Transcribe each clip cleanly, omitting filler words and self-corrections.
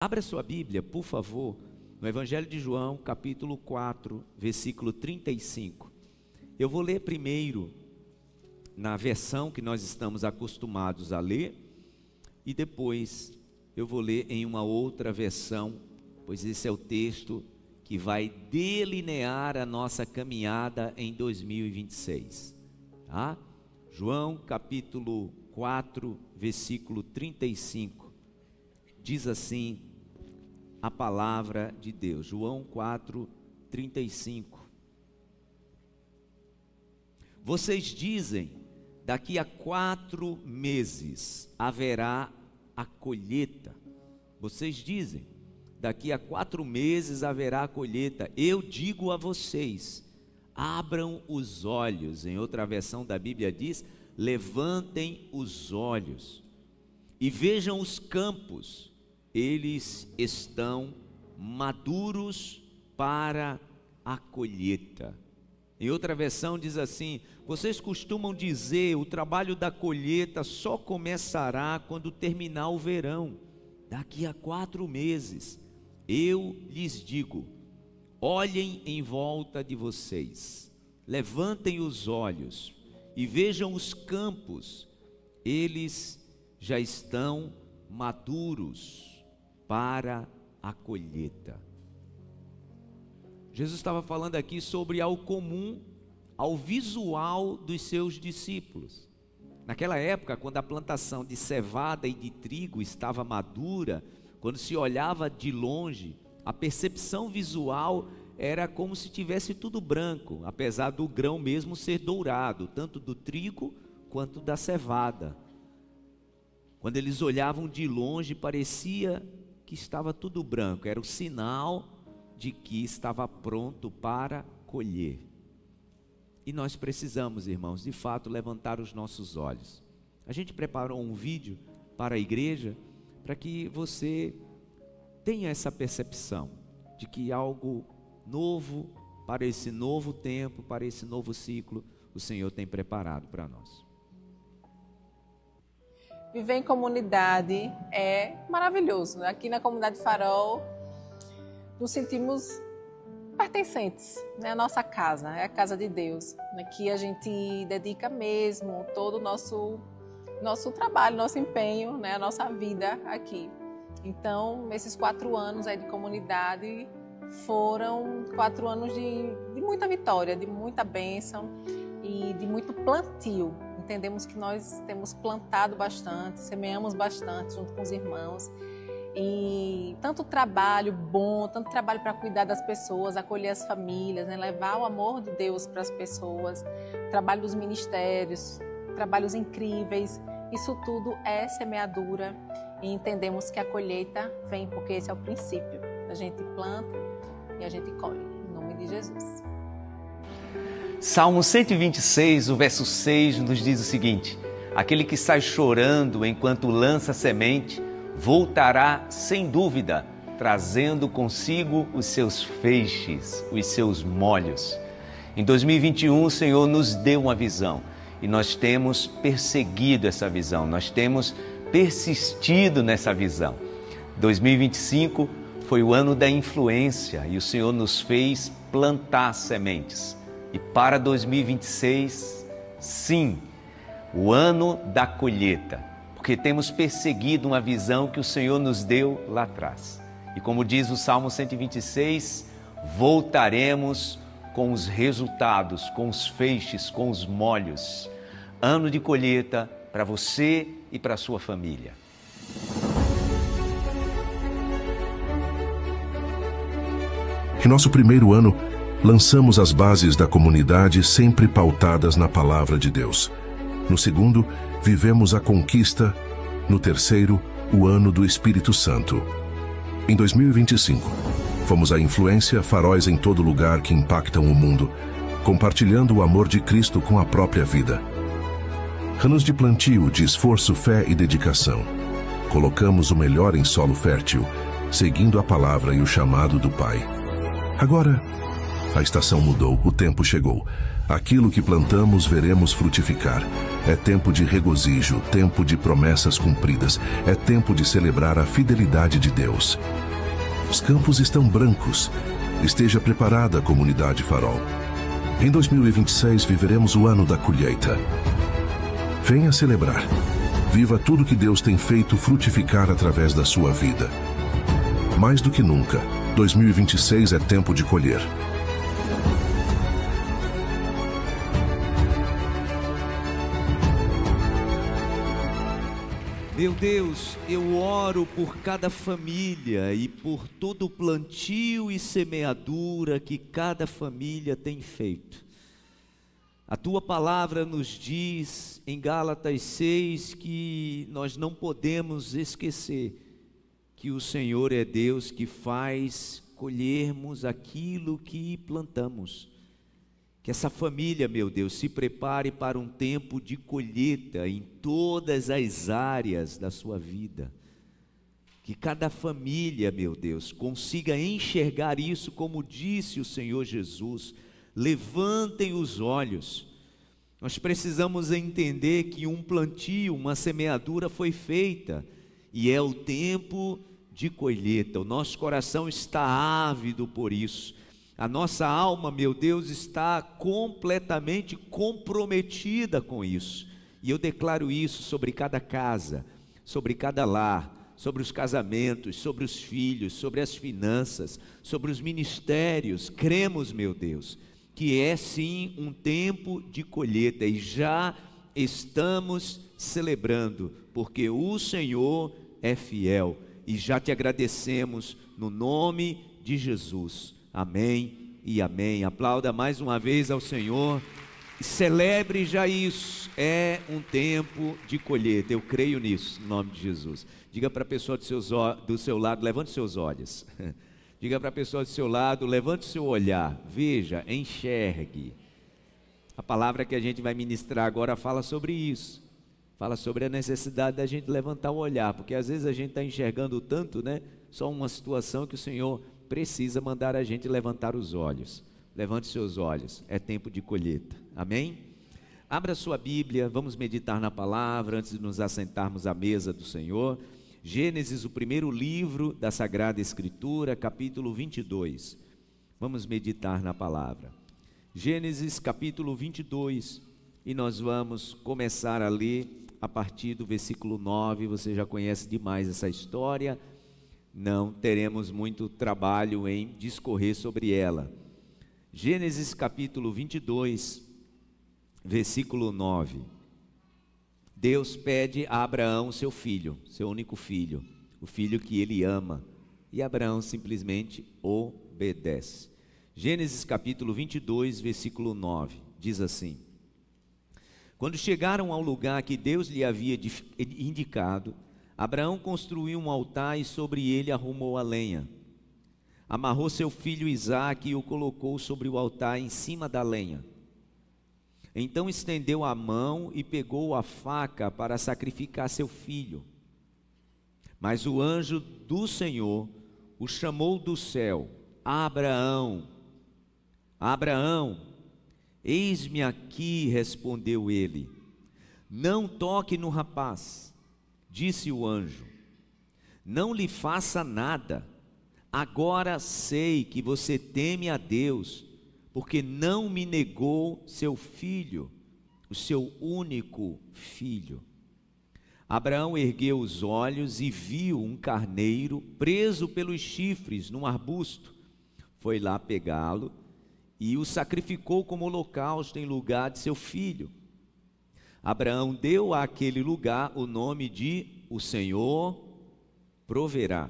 Abra sua Bíblia, por favor, no Evangelho de João, capítulo 4, versículo 35. Eu vou ler primeiro na versão que nós estamos acostumados a ler e depois eu vou ler em uma outra versão, pois esse é o texto que vai delinear a nossa caminhada em 2026, tá? João capítulo 4, versículo 35, diz assim a palavra de Deus. João 4, 35. Vocês dizem, daqui a 4 meses haverá a colheita. Vocês dizem, daqui a 4 meses haverá a colheita. Eu digo a vocês, abram os olhos. Em outra versão da Bíblia diz, levantem os olhos e vejam os campos. Eles estão maduros para a colheita. Em outra versão diz assim, vocês costumam dizer, o trabalho da colheita só começará quando terminar o verão, daqui a 4 meses. Eu lhes digo, olhem em volta de vocês, levantem os olhos e vejam os campos, eles já estão maduros para a colheita. Jesus estava falando aqui sobre ao comum, ao visual dos seus discípulos. Naquela época, quando a plantação de cevada e de trigo estava madura, quando se olhava de longe, a percepção visual era como se tivesse tudo branco, apesar do grão mesmo ser dourado, tanto do trigo quanto da cevada. Quando eles olhavam de longe, parecia que estava tudo branco, era o sinal de que estava pronto para colher. E nós precisamos, irmãos, de fato levantar os nossos olhos. A gente preparou um vídeo para a igreja, para que você tenha essa percepção de que algo novo, para esse novo tempo, para esse novo ciclo, o Senhor tem preparado para nós. Viver em comunidade é maravilhoso. Aqui na Comunidade Farol, nos sentimos pertencentes, né? A nossa casa, é a casa de Deus. Aqui a gente dedica mesmo todo o nosso trabalho, nosso empenho, né? A nossa vida aqui. Então, esses 4 anos aí de comunidade foram 4 anos de muita vitória, de muita bênção e de muito plantio. Entendemos que nós temos plantado bastante, semeamos bastante junto com os irmãos. E tanto trabalho bom, tanto trabalho para cuidar das pessoas, acolher as famílias, né? Levar o amor de Deus para as pessoas, trabalho dos ministérios, trabalhos incríveis. Isso tudo é semeadura e entendemos que a colheita vem, porque esse é o princípio. A gente planta e a gente colhe, em nome de Jesus. Salmo 126, o verso 6, nos diz o seguinte: aquele que sai chorando enquanto lança semente, voltará sem dúvida, trazendo consigo os seus feixes, os seus molhos. Em 2021, o Senhor nos deu uma visão e nós temos perseguido essa visão, nós temos persistido nessa visão. 2025 foi o ano da influência e o Senhor nos fez plantar sementes. E para 2026, sim, o ano da colheita, porque temos perseguido uma visão que o Senhor nos deu lá atrás. E como diz o Salmo 126, voltaremos com os resultados, com os feixes, com os molhos. Ano de colheita para você e para a sua família. Em nosso primeiro ano, lançamos as bases da comunidade sempre pautadas na palavra de Deus. No segundo, vivemos a conquista. No terceiro, o ano do Espírito Santo. Em 2025, fomos a influência, faróis em todo lugar que impactam o mundo, compartilhando o amor de Cristo com a própria vida. Anos de plantio, de esforço, fé e dedicação. Colocamos o melhor em solo fértil, seguindo a palavra e o chamado do Pai. Agora, A estação mudou, o tempo chegou. Aquilo que plantamos veremos frutificar. É tempo de regozijo, tempo de promessas cumpridas. É tempo de celebrar a fidelidade de Deus. Os campos estão brancos. Esteja preparada, comunidade Farol. Em 2026 viveremos o ano da colheita. Venha celebrar. Viva tudo que Deus tem feito frutificar através da sua vida. Mais do que nunca, 2026 é tempo de colher. Meu Deus, eu oro por cada família e por todo o plantio e semeadura que cada família tem feito. A tua palavra nos diz em Gálatas 6 que nós não podemos esquecer que o Senhor é Deus que faz colhermos aquilo que plantamos. Que essa família, meu Deus, se prepare para um tempo de colheita em todas as áreas da sua vida. Que cada família, meu Deus, consiga enxergar isso como disse o Senhor Jesus. Levantem os olhos. Nós precisamos entender que um plantio, uma semeadura foi feita e é o tempo de colheita. O nosso coração está ávido por isso. A nossa alma, meu Deus, está completamente comprometida com isso. E eu declaro isso sobre cada casa, sobre cada lar, sobre os casamentos, sobre os filhos, sobre as finanças, sobre os ministérios. Cremos, meu Deus, que é sim um tempo de colheita e já estamos celebrando, porque o Senhor é fiel e já te agradecemos no nome de Jesus. Amém e amém. Aplauda mais uma vez ao Senhor e celebre já isso. É um tempo de colheita, eu creio nisso, no nome de Jesus. Diga para a pessoa do seu lado, levante seus olhos. Diga para a pessoa do seu lado, levante o seu olhar, veja, enxergue. A palavra que a gente vai ministrar agora fala sobre isso. Fala sobre a necessidade da gente levantar o olhar, porque às vezes a gente está enxergando tanto, né? Só uma situação que o Senhor precisa mandar a gente levantar os olhos. Levante seus olhos, é tempo de colheita. Amém? Abra sua Bíblia, vamos meditar na palavra antes de nos assentarmos à mesa do Senhor. Gênesis, o primeiro livro da Sagrada Escritura, capítulo 22. Vamos meditar na palavra. Gênesis, capítulo 22, e nós vamos começar a ler a partir do versículo 9. Você já conhece demais essa história. Não teremos muito trabalho em discorrer sobre ela. Gênesis capítulo 22, versículo 9. Deus pede a Abraão seu filho, seu único filho, o filho que ele ama, e Abraão simplesmente obedece. Gênesis capítulo 22, versículo 9, diz assim: Quando chegaram ao lugar que Deus lhe havia indicado, Abraão construiu um altar e sobre ele arrumou a lenha. Amarrou seu filho Isaque e o colocou sobre o altar em cima da lenha. Então estendeu a mão e pegou a faca para sacrificar seu filho. Mas o anjo do Senhor o chamou do céu: Abraão, Abraão. Eis-me aqui, respondeu ele. Não toque no rapaz. Disse o anjo: não lhe faça nada. Agora sei que você teme a Deus, porque não me negou seu filho, o seu único filho. Abraão ergueu os olhos e viu um carneiro preso pelos chifres num arbusto. Foi lá pegá-lo e o sacrificou como holocausto em lugar de seu filho. Abraão deu àquele lugar o nome de O Senhor Proverá.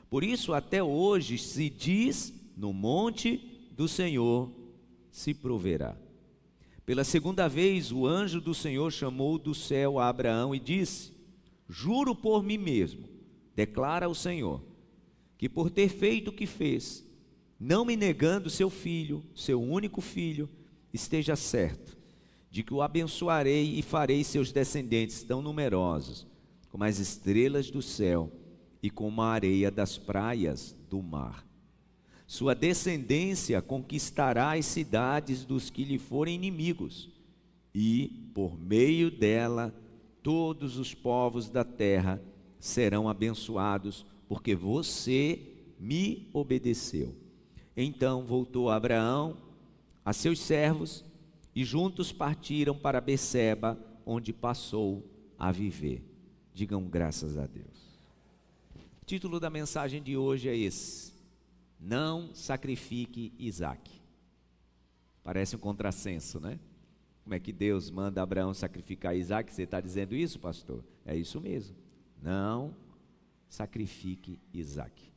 Por isso até hoje se diz: no monte do Senhor se proverá. Pela segunda vez o anjo do Senhor chamou do céu a Abraão e disse: juro por mim mesmo, declara o Senhor, que por ter feito o que fez, não me negando seu filho, seu único filho, esteja certo de que o abençoarei e farei seus descendentes tão numerosos como as estrelas do céu e como a areia das praias do mar. Sua descendência conquistará as cidades dos que lhe forem inimigos, e, por meio dela, todos os povos da terra serão abençoados, porque você me obedeceu. Então voltou Abraão a seus servos, e juntos partiram para Beceba, onde passou a viver. Digam graças a Deus. O título da mensagem de hoje é esse: não sacrifique Isaque. Parece um contrassenso, né? Como é que Deus manda Abraão sacrificar Isaque? Você está dizendo isso, pastor? É isso mesmo. Não sacrifique Isaque.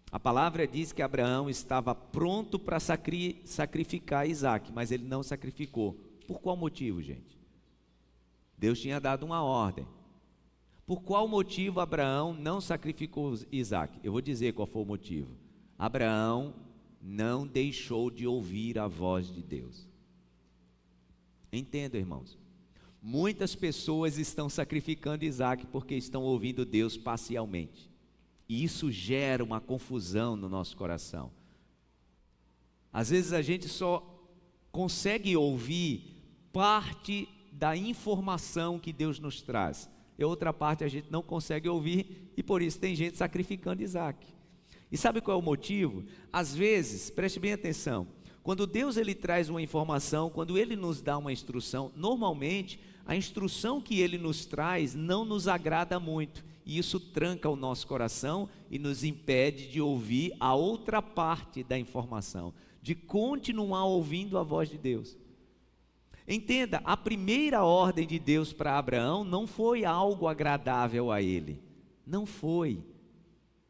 A palavra diz que Abraão estava pronto para sacrificar Isaque, mas ele não sacrificou. Por qual motivo, gente? Deus tinha dado uma ordem. Por qual motivo Abraão não sacrificou Isaque? Eu vou dizer qual foi o motivo. Abraão não deixou de ouvir a voz de Deus. Entenda, irmãos. Muitas pessoas estão sacrificando Isaque porque estão ouvindo Deus parcialmente. E isso gera uma confusão no nosso coração. Às vezes a gente só consegue ouvir parte da informação que Deus nos traz. E outra parte a gente não consegue ouvir, e por isso tem gente sacrificando Isaque. E sabe qual é o motivo? Às vezes, preste bem atenção, quando Deus ele traz uma informação, quando Ele nos dá uma instrução, normalmente a instrução que Ele nos traz não nos agrada muito, e isso tranca o nosso coração e nos impede de ouvir a outra parte da informação, de continuar ouvindo a voz de Deus. Entenda, a primeira ordem de Deus para Abraão não foi algo agradável a ele, não foi.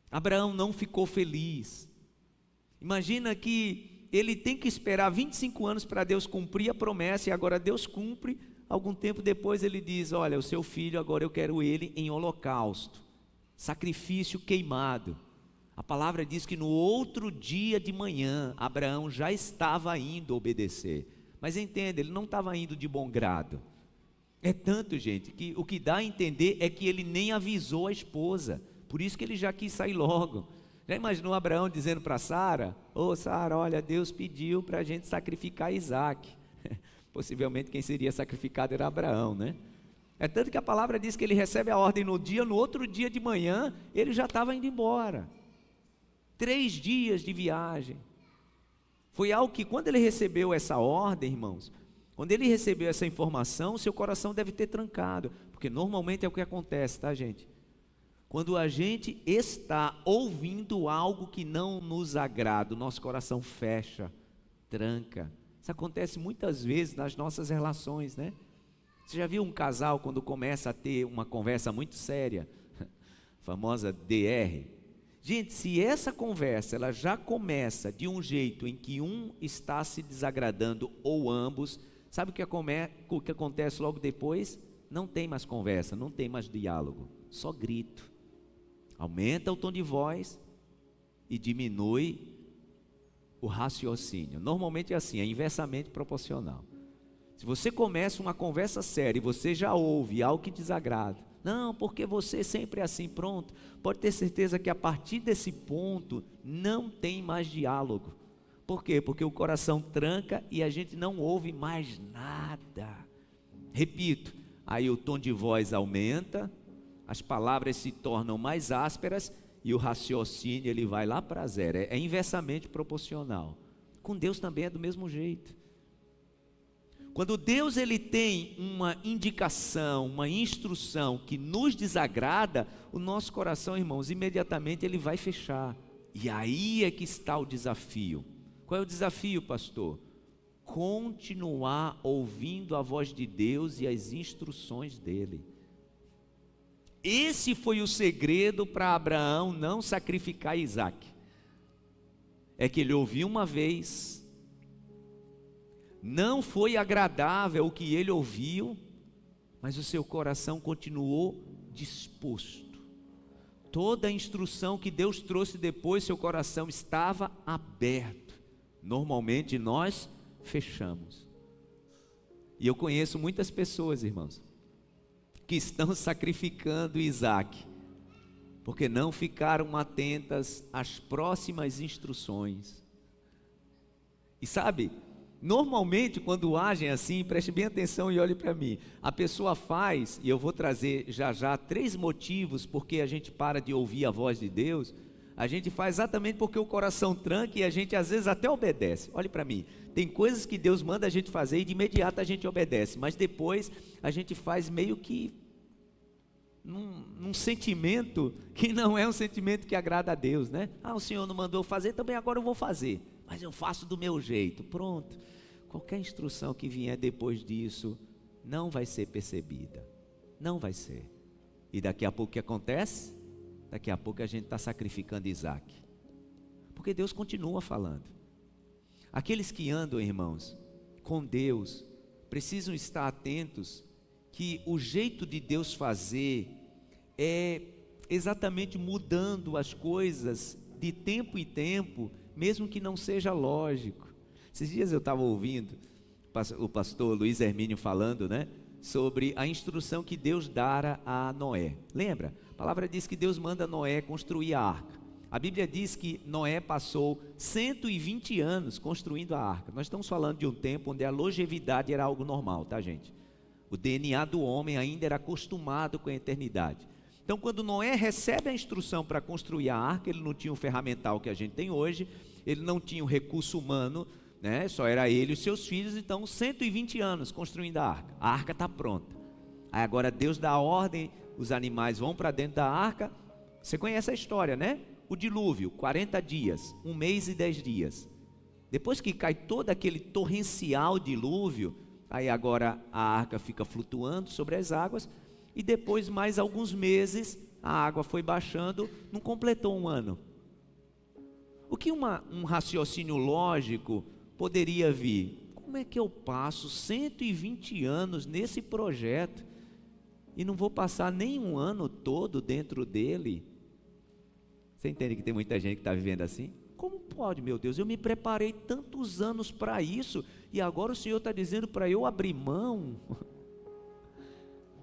Abraão não ficou feliz. Imagina que ele tem que esperar 25 anos para Deus cumprir a promessa, e agora Deus cumpre. Algum tempo depois ele diz: olha, o seu filho, agora eu quero ele em holocausto, sacrifício queimado. A palavra diz que no outro dia de manhã, Abraão já estava indo obedecer. Mas entenda, ele não estava indo de bom grado. É tanto, gente, que o que dá a entender é que ele nem avisou a esposa. Por isso que ele já quis sair logo. Já imaginou Abraão dizendo para Sara: ô Sara, olha, Deus pediu para a gente sacrificar Isaque. Possivelmente quem seria sacrificado era Abraão, né? É tanto que a palavra diz que ele recebe a ordem no outro dia de manhã, ele já estava indo embora. 3 dias de viagem. Foi algo que, quando ele recebeu essa ordem, irmãos, quando ele recebeu essa informação, seu coração deve ter trancado, porque normalmente é o que acontece, tá, gente? Quando a gente está ouvindo algo que não nos agrada, o nosso coração fecha, tranca. Isso acontece muitas vezes nas nossas relações, né? Você já viu um casal quando começa a ter uma conversa muito séria, famosa DR? Gente, se essa conversa ela já começa de um jeito em que um está se desagradando ou ambos, sabe o que acontece logo depois? Não tem mais conversa, não tem mais diálogo, só grito. Aumenta o tom de voz e diminui o raciocínio. Normalmente é assim, é inversamente proporcional. Se você começa uma conversa séria e você já ouve algo que desagrada, não, porque você sempre é assim, pronto, pode ter certeza que a partir desse ponto não tem mais diálogo. Por quê? Porque o coração tranca e a gente não ouve mais nada. Repito, aí o tom de voz aumenta, as palavras se tornam mais ásperas e o raciocínio ele vai lá para zero. É inversamente proporcional. Com Deus também é do mesmo jeito. Quando Deus ele tem uma indicação, uma instrução que nos desagrada, o nosso coração, irmãos, imediatamente ele vai fechar. E aí é que está o desafio. Qual é o desafio, pastor? Continuar ouvindo a voz de Deus e as instruções dele. Esse foi o segredo para Abraão não sacrificar Isaque. É que ele ouviu uma vez, não foi agradável o que ele ouviu, mas o seu coração continuou disposto. Toda a instrução que Deus trouxe depois, seu coração estava aberto. Normalmente nós fechamos. E eu conheço muitas pessoas, irmãos, que estão sacrificando Isaque, porque não ficaram atentas às próximas instruções. E sabe, normalmente quando agem assim, preste bem atenção e olhe para mim, a pessoa faz, e eu vou trazer já 3 motivos porque a gente para de ouvir a voz de Deus. A gente faz exatamente porque o coração tranca e a gente às vezes até obedece. Olhe para mim, tem coisas que Deus manda a gente fazer e de imediato a gente obedece, mas depois a gente faz meio que num sentimento que não é um sentimento que agrada a Deus, né? Ah, o Senhor não mandou fazer, também agora eu vou fazer, mas eu faço do meu jeito, pronto. Qualquer instrução que vier depois disso não vai ser percebida, não vai ser. E daqui a pouco o que acontece? Daqui a pouco a gente está sacrificando Isaac, porque Deus continua falando. Aqueles que andam, irmãos, com Deus, precisam estar atentos que o jeito de Deus fazer é exatamente mudando as coisas de tempo em tempo, mesmo que não seja lógico. Esses dias eu estava ouvindo o pastor Luiz Hermínio falando, né, sobre a instrução que Deus dara a Noé. Lembra? A palavra diz que Deus manda Noé construir a arca. A Bíblia diz que Noé passou 120 anos construindo a arca. Nós estamos falando de um tempo onde a longevidade era algo normal, tá, gente? O DNA do homem ainda era acostumado com a eternidade. Então, quando Noé recebe a instrução para construir a arca, ele não tinha o ferramental que a gente tem hoje, ele não tinha o recurso humano, né? Só era ele e os seus filhos. Então 120 anos construindo a arca está pronta. Aí agora Deus dá a ordem, os animais vão para dentro da arca. Você conhece a história, né? O dilúvio, 40 dias, 1 mês e 10 dias. Depois que cai todo aquele torrencial dilúvio, aí agora a arca fica flutuando sobre as águas, e depois mais alguns meses a água foi baixando, não completou 1 ano. O que um raciocínio lógico poderia vir? Como é que eu passo 120 anos nesse projeto e não vou passar nem 1 ano todo dentro dele? Você entende que tem muita gente que está vivendo assim? Como pode, meu Deus? Eu me preparei tantos anos para isso e agora o Senhor está dizendo para eu abrir mão?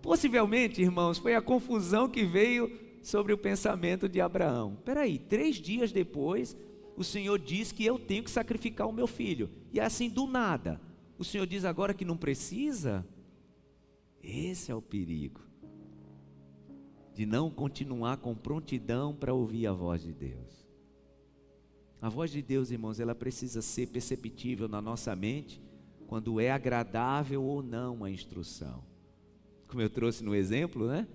Possivelmente, irmãos, foi a confusão que veio sobre o pensamento de Abraão. Espera aí, 3 dias depois, o Senhor diz que eu tenho que sacrificar o meu filho. E assim, do nada, o Senhor diz agora que não precisa? Esse é o perigo de não continuar com prontidão para ouvir a voz de Deus. A voz de Deus, irmãos, ela precisa ser perceptível na nossa mente quando é agradável ou não a instrução. Como eu trouxe no exemplo, né?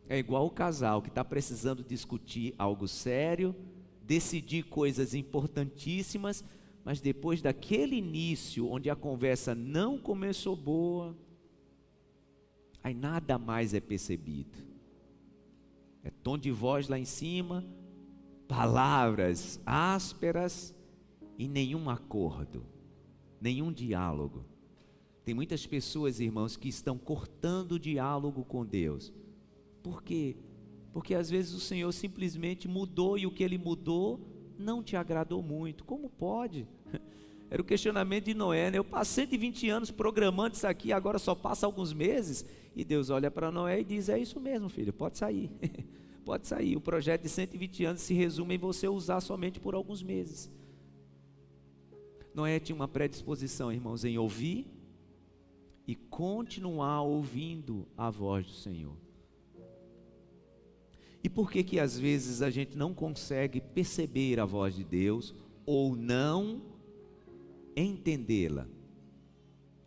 É igual o casal que está precisando discutir algo sério, decidir coisas importantíssimas, mas depois daquele início onde a conversa não começou boa, aí nada mais é percebido. É tom de voz lá em cima, palavras ásperas e nenhum acordo, nenhum diálogo. Tem muitas pessoas, irmãos, que estão cortando o diálogo com Deus. Por quê? Porque às vezes o Senhor simplesmente mudou e o que Ele mudou não te agradou muito. Como pode? Era o questionamento de Noé, né? Eu passei 120 anos programando isso aqui, agora só passa alguns meses. E Deus olha para Noé e diz, é isso mesmo, filho, pode sair. Pode sair. O projeto de 120 anos se resume em você usar somente por alguns meses. Noé tinha uma predisposição, irmãos, em ouvir e continuar ouvindo a voz do Senhor. E por que que às vezes a gente não consegue perceber a voz de Deus ou não entendê-la?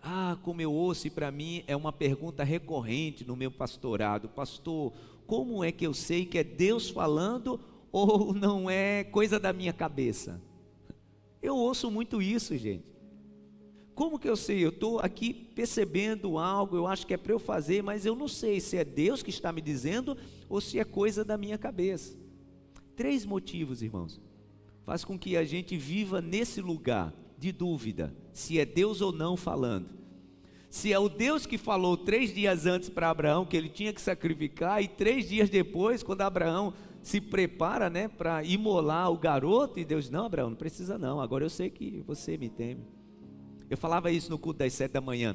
Ah, como eu ouço, e para mim é uma pergunta recorrente no meu pastorado: pastor, como é que eu sei que é Deus falando ou não é coisa da minha cabeça? Eu ouço muito isso, gente. Como que eu sei? Eu estou aqui percebendo algo, eu acho que é para eu fazer, mas eu não sei se é Deus que está me dizendo ou se é coisa da minha cabeça. 3 motivos, irmãos, faz com que a gente viva nesse lugar de dúvida, se é Deus ou não falando. Se é o Deus que falou 3 dias antes para Abraão que ele tinha que sacrificar, e 3 dias depois, quando Abraão se prepara, né, para imolar o garoto, e Deus, não, Abraão, não precisa não, agora eu sei que você me teme. Eu falava isso no culto das 7 da manhã.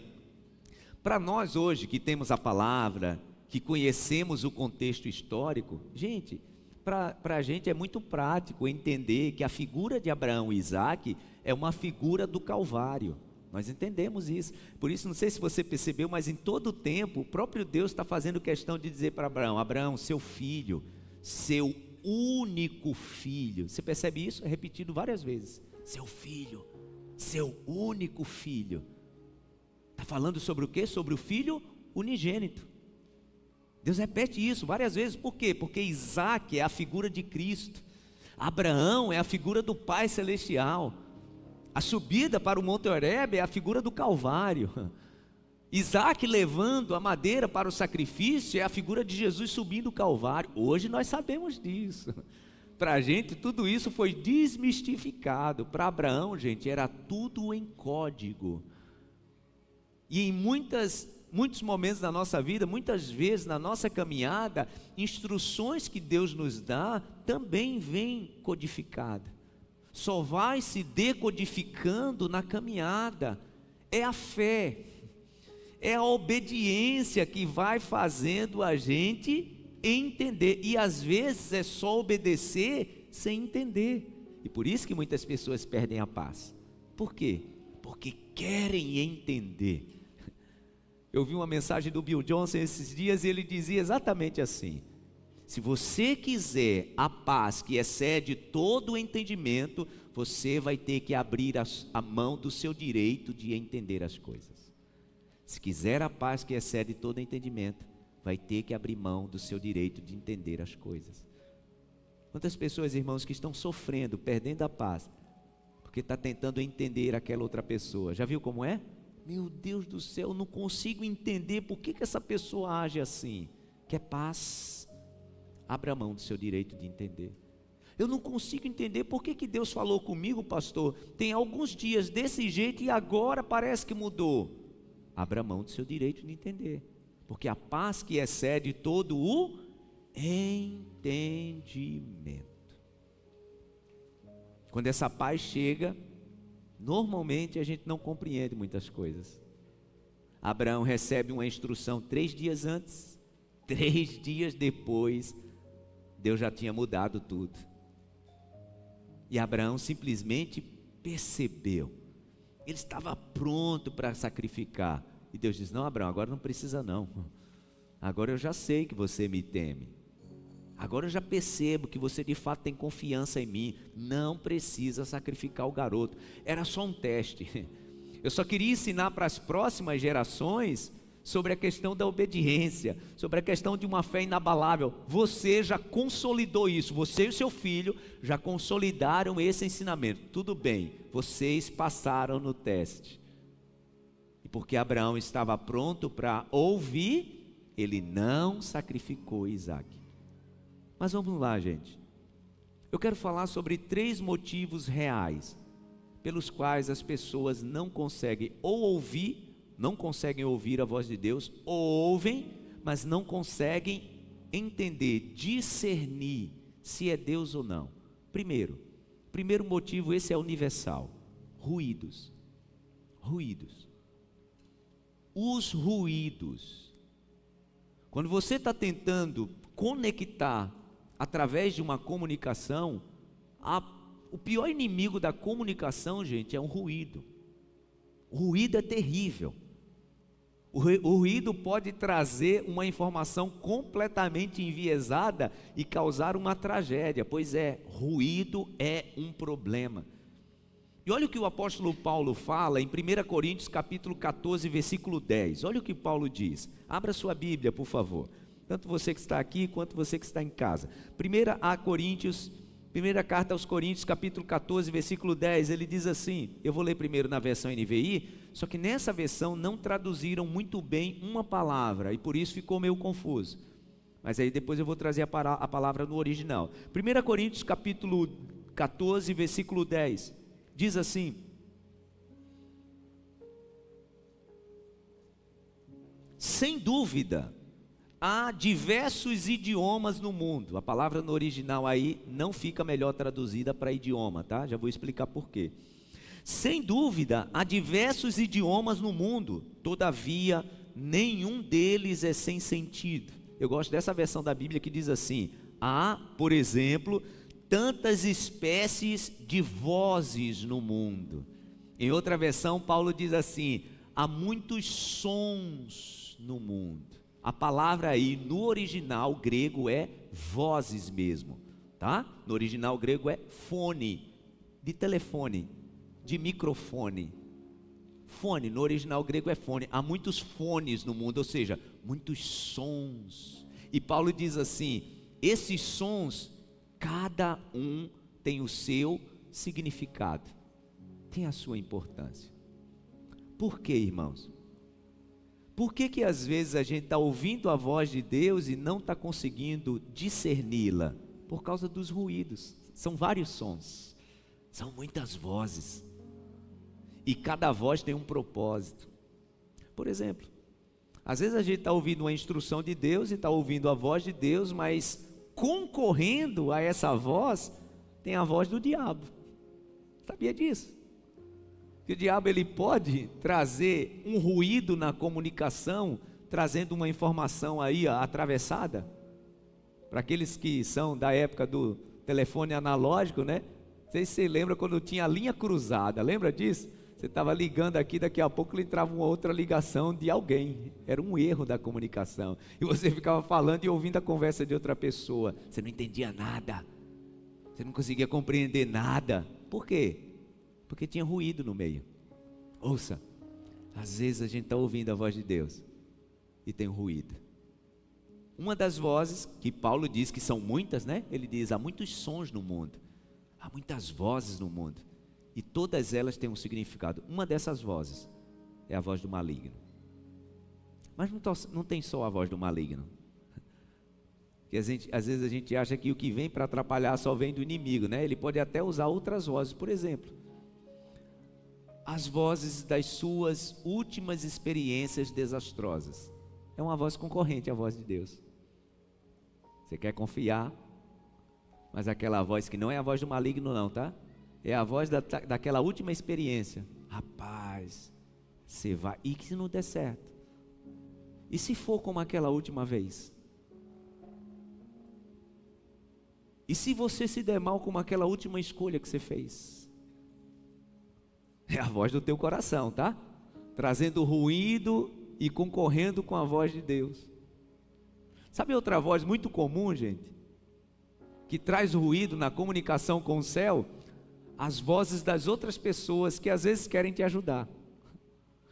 Para nós hoje que temos a palavra, que conhecemos o contexto histórico, gente, para a gente é muito prático entender que a figura de Abraão e Isaac é uma figura do Calvário. Nós entendemos isso. Por isso, não sei se você percebeu, mas em todo o tempo, o próprio Deus está fazendo questão de dizer para Abraão: Abraão, seu filho, seu único filho. Você percebe isso? É repetido várias vezes. Seu filho, seu único filho. Está falando sobre o quê? Sobre o filho unigênito. Deus repete isso várias vezes. Por quê? Porque Isaac é a figura de Cristo. Abraão é a figura do Pai Celestial. A subida para o Monte Horebe é a figura do Calvário. Isaac levando a madeira para o sacrifício é a figura de Jesus subindo o Calvário. Hoje nós sabemos disso. Para a gente tudo isso foi desmistificado. Para Abraão, gente, era tudo em código. E em muitos momentos da nossa vida, muitas vezes na nossa caminhada, instruções que Deus nos dá também vêm codificadas. Só vai se decodificando na caminhada. É a fé, é a obediência que vai fazendo a gente entender. E às vezes é só obedecer sem entender. E por isso que muitas pessoas perdem a paz. Por quê? Porque querem entender. Eu vi uma mensagem do Bill Johnson esses dias e ele dizia exatamente assim: se você quiser a paz que excede todo o entendimento, você vai ter que abrir a mão do seu direito de entender as coisas. Se quiser a paz que excede todo o entendimento, vai ter que abrir mão do seu direito de entender as coisas. Quantas pessoas, irmãos, que estão sofrendo, perdendo a paz, porque está tentando entender aquela outra pessoa. Já viu como é? Meu Deus do céu, eu não consigo entender por que essa pessoa age assim. Quer paz? Abra mão do seu direito de entender. Eu não consigo entender por que Deus falou comigo, pastor, tem alguns dias desse jeito e agora parece que mudou. Abra mão do seu direito de entender, porque a paz que excede todo o entendimento. Quando essa paz chega, normalmente a gente não compreende muitas coisas. Abraão recebe uma instrução 3 dias antes, 3 dias depois, Deus já tinha mudado tudo. E Abraão simplesmente percebeu. Ele estava pronto para sacrificar. E Deus diz: não, Abraão, agora não precisa não. Agora eu já sei que você me teme. Agora eu já percebo que você de fato tem confiança em mim. Não precisa sacrificar o garoto. Era só um teste. Eu só queria ensinar para as próximas gerações sobre a questão da obediência, sobre a questão de uma fé inabalável. Você já consolidou isso, você e o seu filho já consolidaram esse ensinamento. Tudo bem, vocês passaram no teste. E porque Abraão estava pronto para ouvir, ele não sacrificou Isaac. Mas vamos lá, gente. Eu quero falar sobre 3 motivos reais pelos quais as pessoas não conseguem não conseguem ouvir a voz de Deus, ou ouvem, mas não conseguem entender, discernir se é Deus ou não. Primeiro motivo, esse é universal: ruídos. Os ruídos. Quando você está tentando conectar através de uma comunicação, o pior inimigo da comunicação, gente, é um ruído. O ruído é terrível. O ruído pode trazer uma informação completamente enviesada e causar uma tragédia. Pois é, ruído é um problema. E olha o que o apóstolo Paulo fala em 1 Coríntios capítulo 14, versículo 10. Olha o que Paulo diz. Abra sua Bíblia, por favor. Tanto você que está aqui, quanto você que está em casa. Primeira carta aos Coríntios, capítulo 14, versículo 10, ele diz assim, eu vou ler primeiro na versão NVI, só que nessa versão não traduziram muito bem uma palavra, e por isso ficou meio confuso. Mas aí depois eu vou trazer a palavra no original. 1 Coríntios, capítulo 14, versículo 10, diz assim: sem dúvida, há diversos idiomas no mundo. A palavra no original aí não fica melhor traduzida para idioma, tá? Já vou explicar por quê. Sem dúvida, há diversos idiomas no mundo, todavia, nenhum deles é sem sentido. Eu gosto dessa versão da Bíblia que diz assim: há, por exemplo, tantas espécies de vozes no mundo. Em outra versão, Paulo diz assim: há muitos sons no mundo. A palavra aí no original grego é vozes mesmo, tá? No original grego é fone, de telefone, de microfone. Fone, no original grego é fone. Há muitos fones no mundo, ou seja, muitos sons. E Paulo diz assim: esses sons, cada um tem o seu significado, tem a sua importância. Por quê, irmãos? Por que às vezes a gente está ouvindo a voz de Deus e não está conseguindo discerni-la? Por causa dos ruídos. São vários sons, são muitas vozes, e cada voz tem um propósito. Por exemplo, às vezes a gente está ouvindo uma instrução de Deus e está ouvindo a voz de Deus, mas concorrendo a essa voz tem a voz do diabo. Sabia disso? Que o diabo ele pode trazer um ruído na comunicação, trazendo uma informação aí atravessada. Para aqueles que são da época do telefone analógico, né? Não sei se você lembra quando tinha a linha cruzada, lembra disso? Você estava ligando aqui, daqui a pouco lhe entrava uma outra ligação de alguém. Era um erro da comunicação. E você ficava falando e ouvindo a conversa de outra pessoa. Você não entendia nada. Você não conseguia compreender nada. Por quê? Porque tinha ruído no meio. Ouça, às vezes a gente está ouvindo a voz de Deus e tem ruído. Uma das vozes, que Paulo diz que são muitas, né? Ele diz: há muitos sons no mundo, há muitas vozes no mundo, e todas elas têm um significado. Uma dessas vozes é a voz do maligno. Mas não tem só a voz do maligno. Porque às vezes a gente acha que o que vem para atrapalhar só vem do inimigo, né? Ele pode até usar outras vozes. Por exemplo, as vozes das suas últimas experiências desastrosas. É uma voz concorrente à voz de Deus. Você quer confiar, mas aquela voz que não é a voz do maligno não, tá? É a voz daquela última experiência. Rapaz, você vai... E se não der certo? E se for como aquela última vez? E se você se der mal como aquela última escolha que você fez? É a voz do teu coração, tá? Trazendo ruído e concorrendo com a voz de Deus. Sabe outra voz muito comum, gente? Que traz ruído na comunicação com o céu? As vozes das outras pessoas que às vezes querem te ajudar.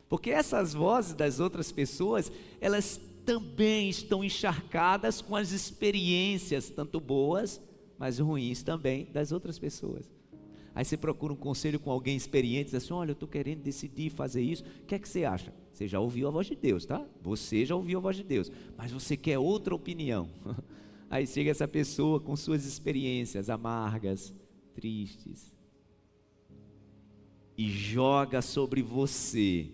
Porque essas vozes das outras pessoas, elas também estão encharcadas com as experiências, tanto boas, mas ruins também, das outras pessoas. Aí você procura um conselho com alguém experiente, diz assim: olha, eu estou querendo decidir fazer isso, o que é que você acha? Você já ouviu a voz de Deus, tá? Você já ouviu a voz de Deus, mas você quer outra opinião. Aí chega essa pessoa com suas experiências amargas, tristes, e joga sobre você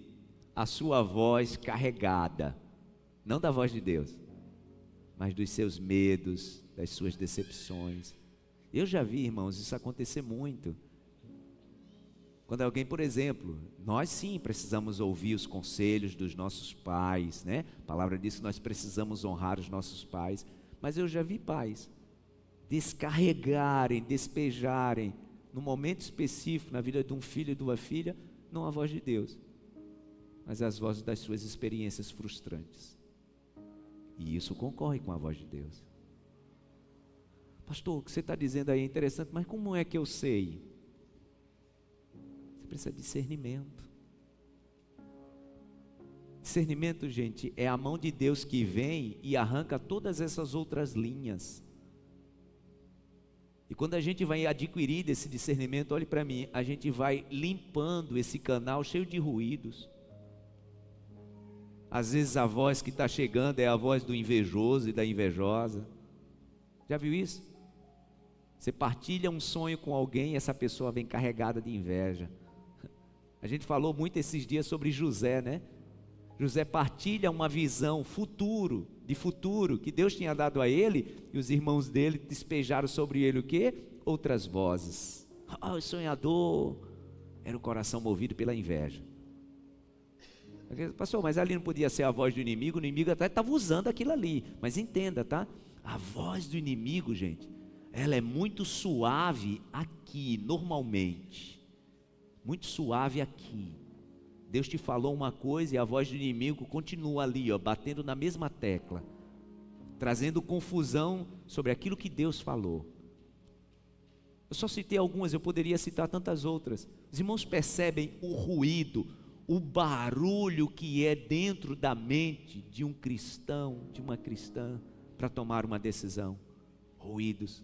a sua voz carregada, não da voz de Deus, mas dos seus medos, das suas decepções. Eu já vi, irmãos, isso acontecer muito. Quando alguém, por exemplo, nós sim precisamos ouvir os conselhos dos nossos pais, né? A palavra diz que nós precisamos honrar os nossos pais, mas eu já vi pais descarregarem, despejarem, num momento específico na vida de um filho e de uma filha, não a voz de Deus, mas as vozes das suas experiências frustrantes. E isso concorre com a voz de Deus. Pastor, o que você está dizendo aí é interessante, mas como é que eu sei? Você precisa de discernimento. Discernimento, gente, é a mão de Deus que vem e arranca todas essas outras linhas. E quando a gente vai adquirir esse discernimento, olhe para mim, a gente vai limpando esse canal cheio de ruídos. Às vezes a voz que está chegando é a voz do invejoso e da invejosa. Já viu isso? Você partilha um sonho com alguém e essa pessoa vem carregada de inveja. A gente falou muito esses dias sobre José, né? José partilha uma visão de futuro que Deus tinha dado a ele, e os irmãos dele despejaram sobre ele o quê? Outras vozes. O sonhador era o coração movido pela inveja. Pastor, mas ali não podia ser a voz do inimigo, o inimigo até estava usando aquilo ali, mas entenda, tá? A voz do inimigo, gente, ela é muito suave aqui, normalmente. Muito suave aqui. Deus te falou uma coisa e a voz do inimigo continua ali, ó, batendo na mesma tecla, trazendo confusão sobre aquilo que Deus falou. Eu só citei algumas, eu poderia citar tantas outras. Os irmãos percebem o ruído, o barulho que é dentro da mente de um cristão, de uma cristã, para tomar uma decisão. Ruídos.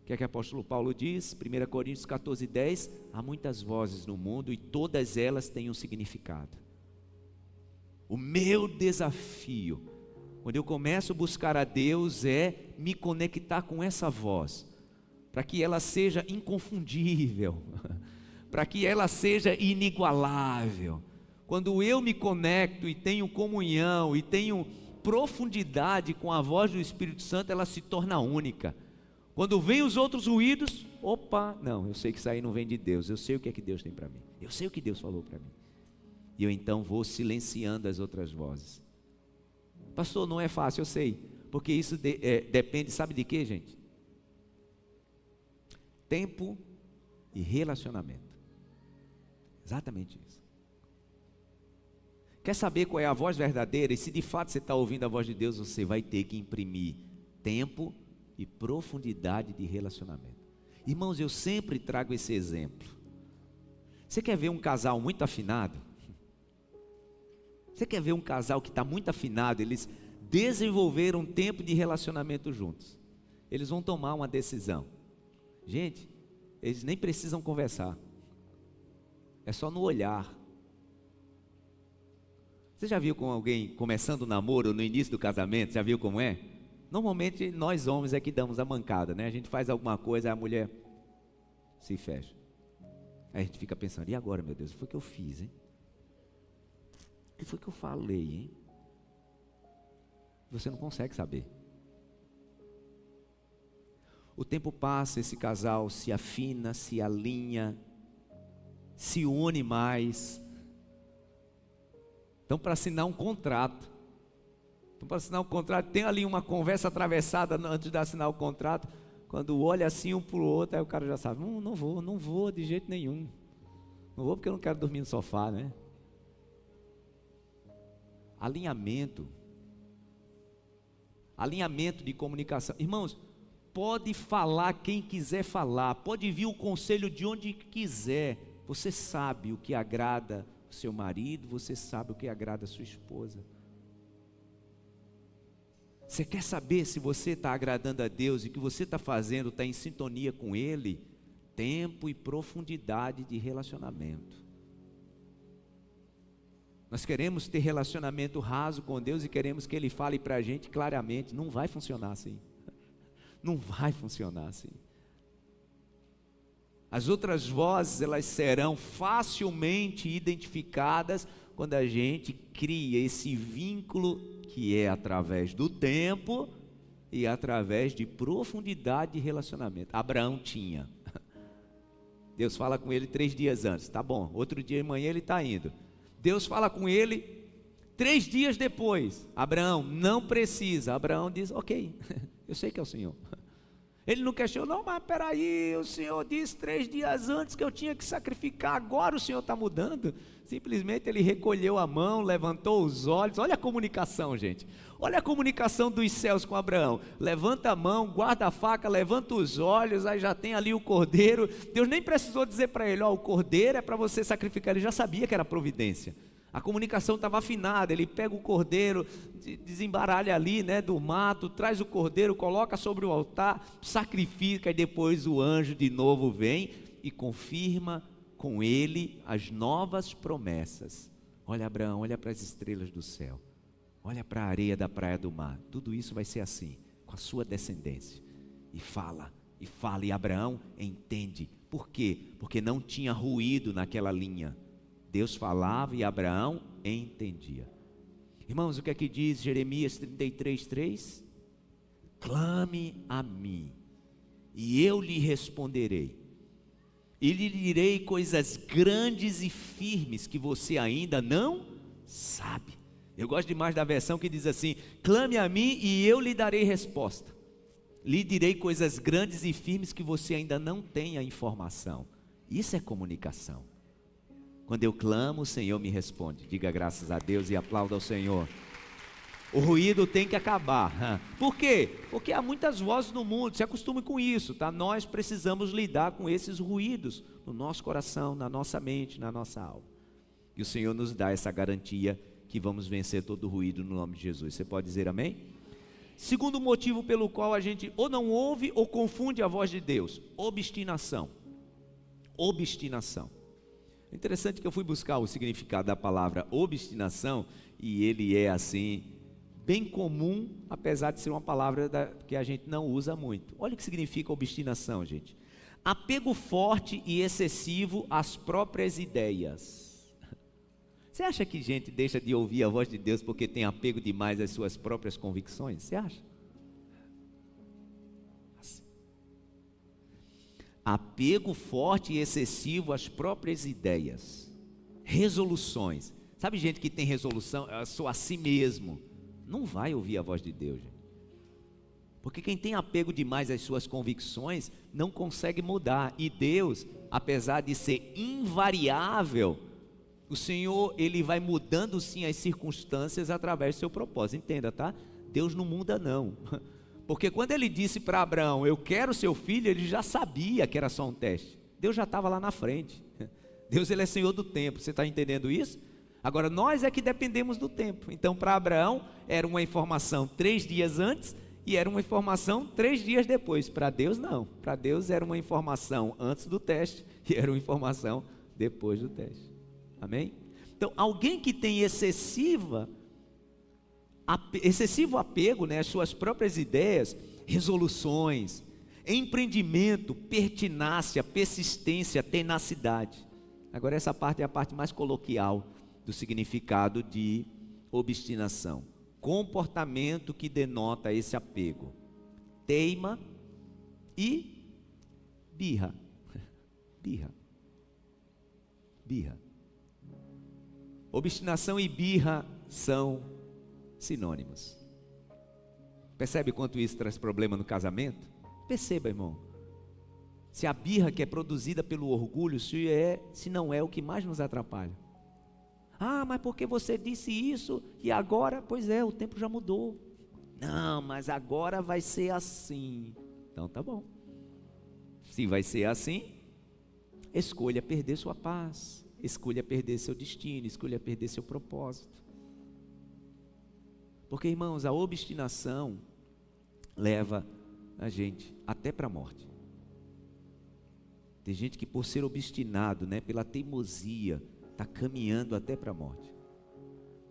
O que é que o apóstolo Paulo diz? 1 Coríntios 14:10, há muitas vozes no mundo e todas elas têm um significado. O meu desafio, quando eu começo a buscar a Deus, é me conectar com essa voz, para que ela seja inconfundível, para que ela seja inigualável. Quando eu me conecto e tenho comunhão e tenho profundidade com a voz do Espírito Santo, ela se torna única. Quando vem os outros ruídos, opa, não, eu sei que isso aí não vem de Deus, eu sei o que é que Deus tem para mim, eu sei o que Deus falou para mim, e eu então vou silenciando as outras vozes. Pastor, não é fácil, eu sei, porque isso depende, sabe de quê, gente? Tempo e relacionamento. Exatamente isso. Quer saber qual é a voz verdadeira? E se de fato você está ouvindo a voz de Deus, você vai ter que imprimir tempo e profundidade de relacionamento. Irmãos, eu sempre trago esse exemplo. Você quer ver um casal muito afinado? Você quer ver um casal que está muito afinado? Eles desenvolveram um tempo de relacionamento juntos. Eles vão tomar uma decisão. Gente, eles nem precisam conversar. É só no olhar. Você já viu com alguém começando o namoro, no início do casamento, já viu como é? Normalmente nós homens é que damos a mancada, né? A gente faz alguma coisa, a mulher se fecha. Aí a gente fica pensando, e agora, meu Deus, o que foi que eu fiz, hein? O que foi que eu falei, hein? Você não consegue saber. O tempo passa, esse casal se afina, se alinha, se une mais. Então, para assinar um contrato, tem ali uma conversa atravessada antes de assinar o contrato. Quando olha assim um para o outro, aí o cara já sabe, não vou de jeito nenhum. Não vou porque eu não quero dormir no sofá, né? Alinhamento de comunicação. Irmãos, pode falar quem quiser falar, pode vir o conselho de onde quiser. Você sabe o que agrada o seu marido, você sabe o que agrada a sua esposa. Você quer saber se você está agradando a Deus e o que você está fazendo está em sintonia com Ele? Tempo e profundidade de relacionamento. Nós queremos ter relacionamento raso com Deus e queremos que Ele fale para a gente claramente. Não vai funcionar assim. Não vai funcionar assim. As outras vozes, elas serão facilmente identificadas quando a gente cria esse vínculo que é através do tempo e através de profundidade de relacionamento. Abraão tinha. Deus fala com ele 3 dias antes, tá bom, outro dia de manhã ele está indo. Deus fala com ele 3 dias depois. Abraão, não precisa. Abraão diz, ok, eu sei que é o Senhor. Ele não questionou, mas peraí, o Senhor disse 3 dias antes que eu tinha que sacrificar, agora o Senhor está mudando. Simplesmente ele recolheu a mão, levantou os olhos. Olha a comunicação, gente. Olha a comunicação dos céus com Abraão. Levanta a mão, guarda a faca, levanta os olhos, aí já tem ali o cordeiro. Deus nem precisou dizer para ele, ó, o cordeiro é para você sacrificar, ele já sabia que era providência. A comunicação estava afinada, ele pega o cordeiro, desembaralha ali, né, do mato, traz o cordeiro, coloca sobre o altar, sacrifica e depois o anjo de novo vem e confirma com ele as novas promessas. Olha Abraão, olha para as estrelas do céu, olha para a areia da praia do mar, tudo isso vai ser assim, com a sua descendência. E fala, e Abraão entende. Por quê? Porque não tinha ruído naquela linha. Deus falava e Abraão entendia. Irmãos, o que é que diz Jeremias 33:3? Clame a mim, e eu lhe responderei, e lhe direi coisas grandes e firmes que você ainda não sabe. Eu gosto demais da versão que diz assim: clame a mim e eu lhe darei resposta. Lhe direi coisas grandes e firmes que você ainda não tem a informação. Isso é comunicação. Quando eu clamo, o Senhor me responde. Diga graças a Deus e aplauda ao Senhor. O ruído tem que acabar. Por quê? Porque há muitas vozes no mundo, se acostume com isso, tá? Nós precisamos lidar com esses ruídos no nosso coração, na nossa mente, na nossa alma. E o Senhor nos dá essa garantia que vamos vencer todo ruído no nome de Jesus. Você pode dizer amém? Segundo motivo pelo qual a gente ou não ouve ou confunde a voz de Deus: obstinação. Obstinação. Interessante que eu fui buscar o significado da palavra obstinação e ele é assim, bem comum, apesar de ser uma palavra que a gente não usa muito. Olha o que significa obstinação, gente. Apego forte e excessivo às próprias ideias. Você acha que gente deixa de ouvir a voz de Deus porque tem apego demais às suas próprias convicções? Você acha? Assim. Apego forte e excessivo às próprias ideias. Resoluções. Sabe gente que tem resolução, eu sou a si mesmo. Não vai ouvir a voz de Deus, gente. Porque quem tem apego demais às suas convicções não consegue mudar. E Deus, apesar de ser invariável, o Senhor, Ele vai mudando sim as circunstâncias através do seu propósito. Entenda, tá? Deus não muda não. Porque quando Ele disse para Abraão: eu quero seu filho, Ele já sabia que era só um teste. Deus já estava lá na frente. Deus, Ele é Senhor do tempo. Você está entendendo isso? Agora, nós é que dependemos do tempo. Então, para Abraão, era uma informação 3 dias antes e era uma informação 3 dias depois. Para Deus, não. Para Deus, era uma informação antes do teste e era uma informação depois do teste. Amém? Então, alguém que tem excessivo apego, né, às suas próprias ideias, resoluções, empreendimento, pertinácia, persistência, tenacidade. Agora, essa parte é a parte mais coloquial do significado de obstinação. Comportamento que denota esse apego. Teima e birra. Birra. Birra. Obstinação e birra são sinônimos. Percebe quanto isso traz problema no casamento? Perceba, irmão. Se a birra que é produzida pelo orgulho, se não é o que mais nos atrapalha. Ah, mas porque você disse isso e agora, pois é, o tempo já mudou. Não, mas agora vai ser assim. Então tá bom. Se vai ser assim, escolha perder sua paz, escolha perder seu destino, escolha perder seu propósito. Porque, irmãos, a obstinação leva a gente até para a morte. Tem gente que por ser obstinado, né, pela teimosia, está caminhando até para a morte.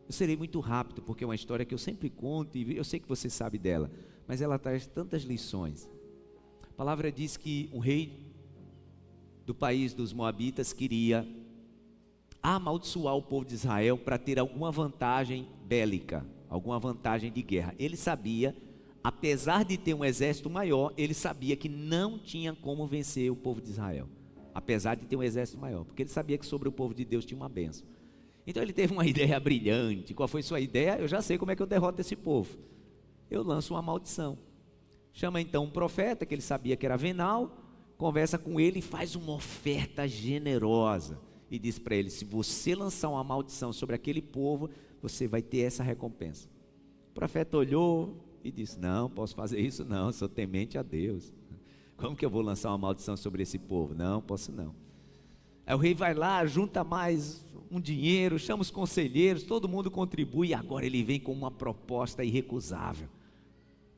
Eu serei muito rápido, porque é uma história que eu sempre conto, e eu sei que você sabe dela, mas ela traz tantas lições. A palavra diz que um rei do país dos Moabitas queria amaldiçoar o povo de Israel para ter alguma vantagem bélica, alguma vantagem de guerra. Ele sabia, apesar de ter um exército maior, ele sabia que não tinha como vencer o povo de Israel. Apesar de ter um exército maior, porque ele sabia que sobre o povo de Deus tinha uma bênção. Então ele teve uma ideia brilhante. Qual foi sua ideia? Eu já sei como é que eu derroto esse povo. Eu lanço uma maldição. Chama então um profeta, que ele sabia que era venal, conversa com ele e faz uma oferta generosa. E diz para ele: se você lançar uma maldição sobre aquele povo, você vai ter essa recompensa. O profeta olhou e disse: não, posso fazer isso não, sou temente a Deus. Como que eu vou lançar uma maldição sobre esse povo? Não, posso não. Aí o rei vai lá, junta mais um dinheiro, chama os conselheiros, todo mundo contribui, e agora ele vem com uma proposta irrecusável.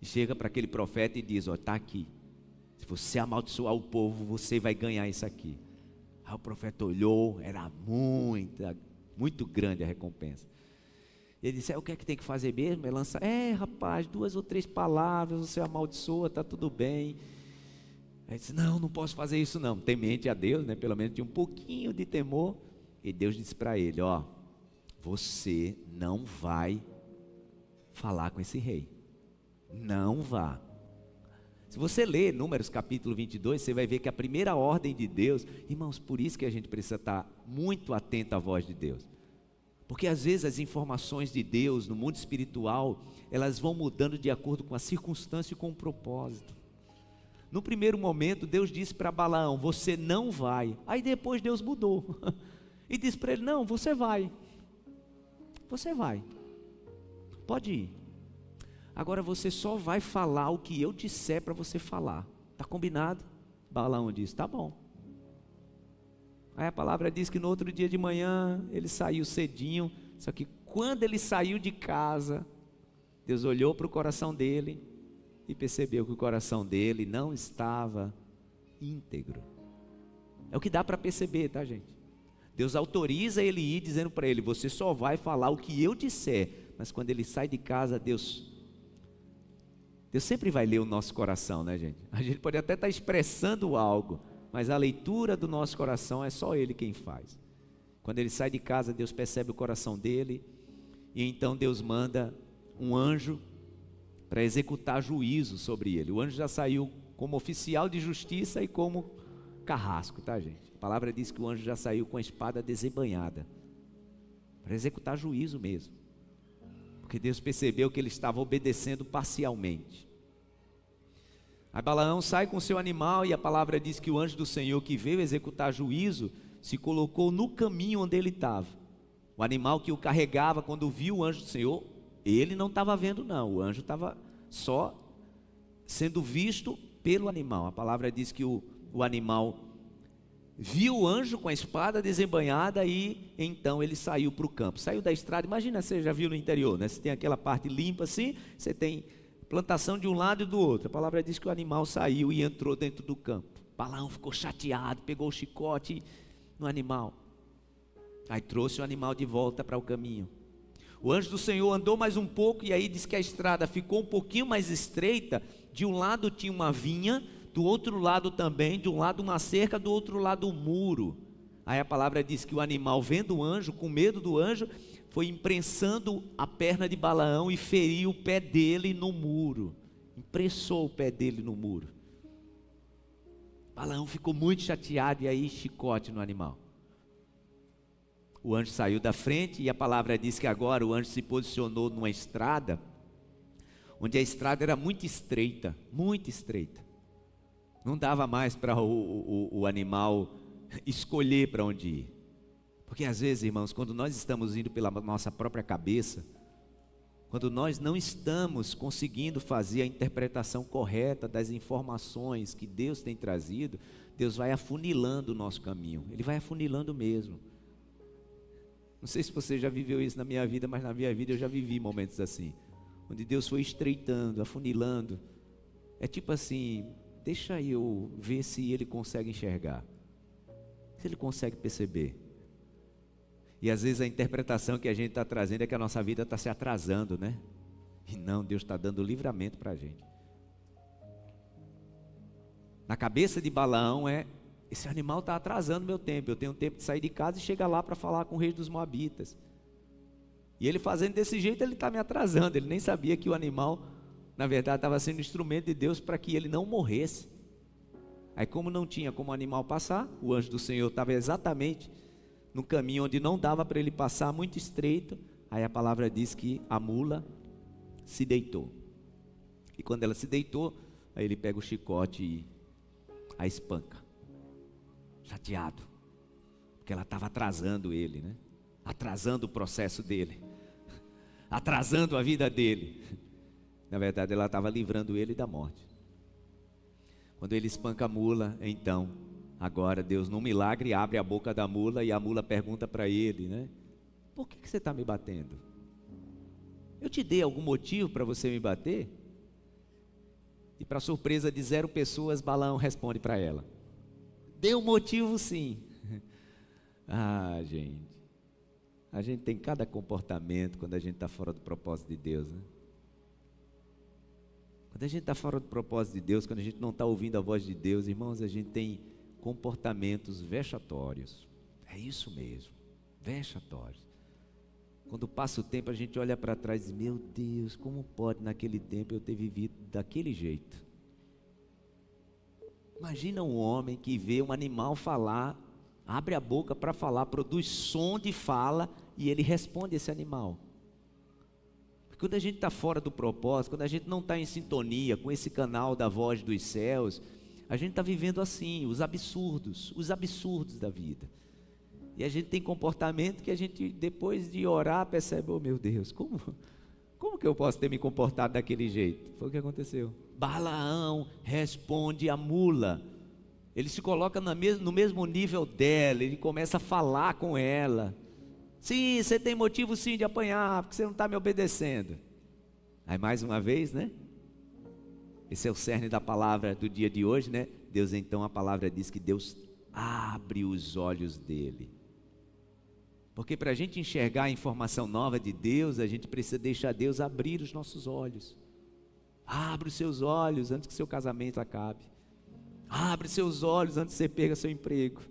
E chega para aquele profeta e diz: ó, está aqui. Se você amaldiçoar o povo, você vai ganhar isso aqui. Aí o profeta olhou, era muito grande a recompensa. Ele disse: o que é que tem que fazer mesmo? Ele lança: rapaz, 2 ou 3 palavras, você amaldiçoa, está tudo bem. Ele disse: não posso fazer isso não. Temente a Deus, né? Pelo menos tinha um pouquinho de temor. E Deus disse para ele: ó, você não vai falar com esse rei. Não vá. Se você ler Números capítulo 22, você vai ver que a primeira ordem de Deus, irmãos, por isso que a gente precisa estar muito atento à voz de Deus. A Porque às vezes as informações de Deus no mundo espiritual, elas vão mudando de acordo com a circunstância e com o propósito. No primeiro momento, Deus disse para Balaão: você não vai. Aí depois Deus mudou e disse para ele: não, você vai. Você vai. Pode ir. Agora você só vai falar o que eu disser para você falar. Está combinado? Balaão disse: tá bom. Aí a palavra diz que no outro dia de manhã ele saiu cedinho. Só que quando ele saiu de casa, Deus olhou para o coração dele e percebeu que o coração dele não estava íntegro. É o que dá para perceber, tá, gente? Deus autoriza ele ir dizendo para ele: você só vai falar o que eu disser. Mas quando ele sai de casa, Deus sempre vai ler o nosso coração, né, gente? A gente pode até estar expressando algo, mas a leitura do nosso coração é só Ele quem faz. Quando ele sai de casa, Deus percebe o coração dele, e então Deus manda um anjo para executar juízo sobre ele. O anjo já saiu como oficial de justiça e como carrasco, tá, gente? A palavra diz que o anjo já saiu com a espada desembainhada, para executar juízo mesmo, porque Deus percebeu que ele estava obedecendo parcialmente. Aí Balaão sai com seu animal, e a palavra diz que o anjo do Senhor, que veio executar juízo, se colocou no caminho onde ele estava. O animal que o carregava, quando viu o anjo do Senhor, ele não estava vendo não, o anjo estava só sendo visto pelo animal. A palavra diz que o animal viu o anjo com a espada desembainhada, e então ele saiu para o campo, saiu da estrada. Imagina, você já viu no interior, né? Você tem aquela parte limpa assim, você tem plantação de um lado e do outro. A palavra diz que o animal saiu e entrou dentro do campo. Balaão ficou chateado, pegou o chicote no animal, aí trouxe o animal de volta para o caminho. O anjo do Senhor andou mais um pouco, e aí diz que a estrada ficou um pouquinho mais estreita. De um lado tinha uma vinha, do outro lado também, de um lado uma cerca, do outro lado um muro. Aí a palavra diz que o animal, vendo o anjo, com medo do anjo, foi imprensando a perna de Balaão e feriu o pé dele no muro. Imprensou o pé dele no muro. Balaão ficou muito chateado, e aí chicote no animal. O anjo saiu da frente, e a palavra diz que agora o anjo se posicionou numa estrada, onde a estrada era muito estreita, muito estreita. Não dava mais para o animal escolher para onde ir. Porque às vezes, irmãos, quando nós estamos indo pela nossa própria cabeça, quando nós não estamos conseguindo fazer a interpretação correta das informações que Deus tem trazido, Deus vai afunilando o nosso caminho. Ele vai afunilando mesmo. Não sei se você já viveu isso na minha vida, mas na minha vida eu já vivi momentos assim, onde Deus foi estreitando, afunilando. É tipo assim: deixa eu ver se Ele consegue enxergar, se Ele consegue perceber. E às vezes a interpretação que a gente está trazendo é que a nossa vida está se atrasando, né? E não, Deus está dando livramento para a gente. Na cabeça de Balaão esse animal está atrasando meu tempo. Eu tenho tempo de sair de casa e chegar lá para falar com o rei dos Moabitas. E ele fazendo desse jeito, ele está me atrasando. Ele nem sabia que o animal, na verdade, estava sendo instrumento de Deus para que ele não morresse. Aí, como não tinha como o animal passar, o anjo do Senhor estava exatamente no caminho onde não dava para ele passar, muito estreito. Aí a palavra diz que a mula se deitou. E quando ela se deitou, aí ele pega o chicote e a espanca. Chateado, porque ela estava atrasando ele, né? Atrasando o processo dele, atrasando a vida dele. Na verdade, ela estava livrando ele da morte. Quando ele espanca a mula, então, agora Deus, num milagre, abre a boca da mula, e a mula pergunta para ele, né? Por que você está me batendo? Eu te dei algum motivo para você me bater? E para surpresa de 0 pessoas, Balaão responde para ela: deu motivo sim. Ah, gente, a gente tem cada comportamento quando a gente está fora do propósito de Deus, né? Quando a gente está fora do propósito de Deus, quando a gente não está ouvindo a voz de Deus, irmãos, a gente tem comportamentos vexatórios. É isso mesmo, vexatórios. Quando passa o tempo, a gente olha para trás e diz: meu Deus, como pode naquele tempo eu ter vivido daquele jeito? Imagina um homem que vê um animal falar abre a boca para falar, produz som de fala e ele responde esse animal. Porque quando a gente está fora do propósito, quando a gente não está em sintonia com esse canal da voz dos céus, a gente está vivendo assim, os absurdos da vida. E a gente tem comportamento que a gente, depois de orar, percebe, oh meu Deus, como que eu posso ter me comportado daquele jeito? Foi o que aconteceu. Balaão responde a mula. Ele se coloca no mesmo nível dela, ele começa a falar com ela. Sim, você tem motivo sim de apanhar, porque você não está me obedecendo. Aí mais uma vez, né? Esse é o cerne da palavra do dia de hoje, né? Deus então, a palavra diz que Deus abre os olhos dele. Porque para a gente enxergar a informação nova de Deus, a gente precisa deixar Deus abrir os nossos olhos. Abre os seus olhos antes que seu casamento acabe. Abre seus olhos antes que você perca seu emprego.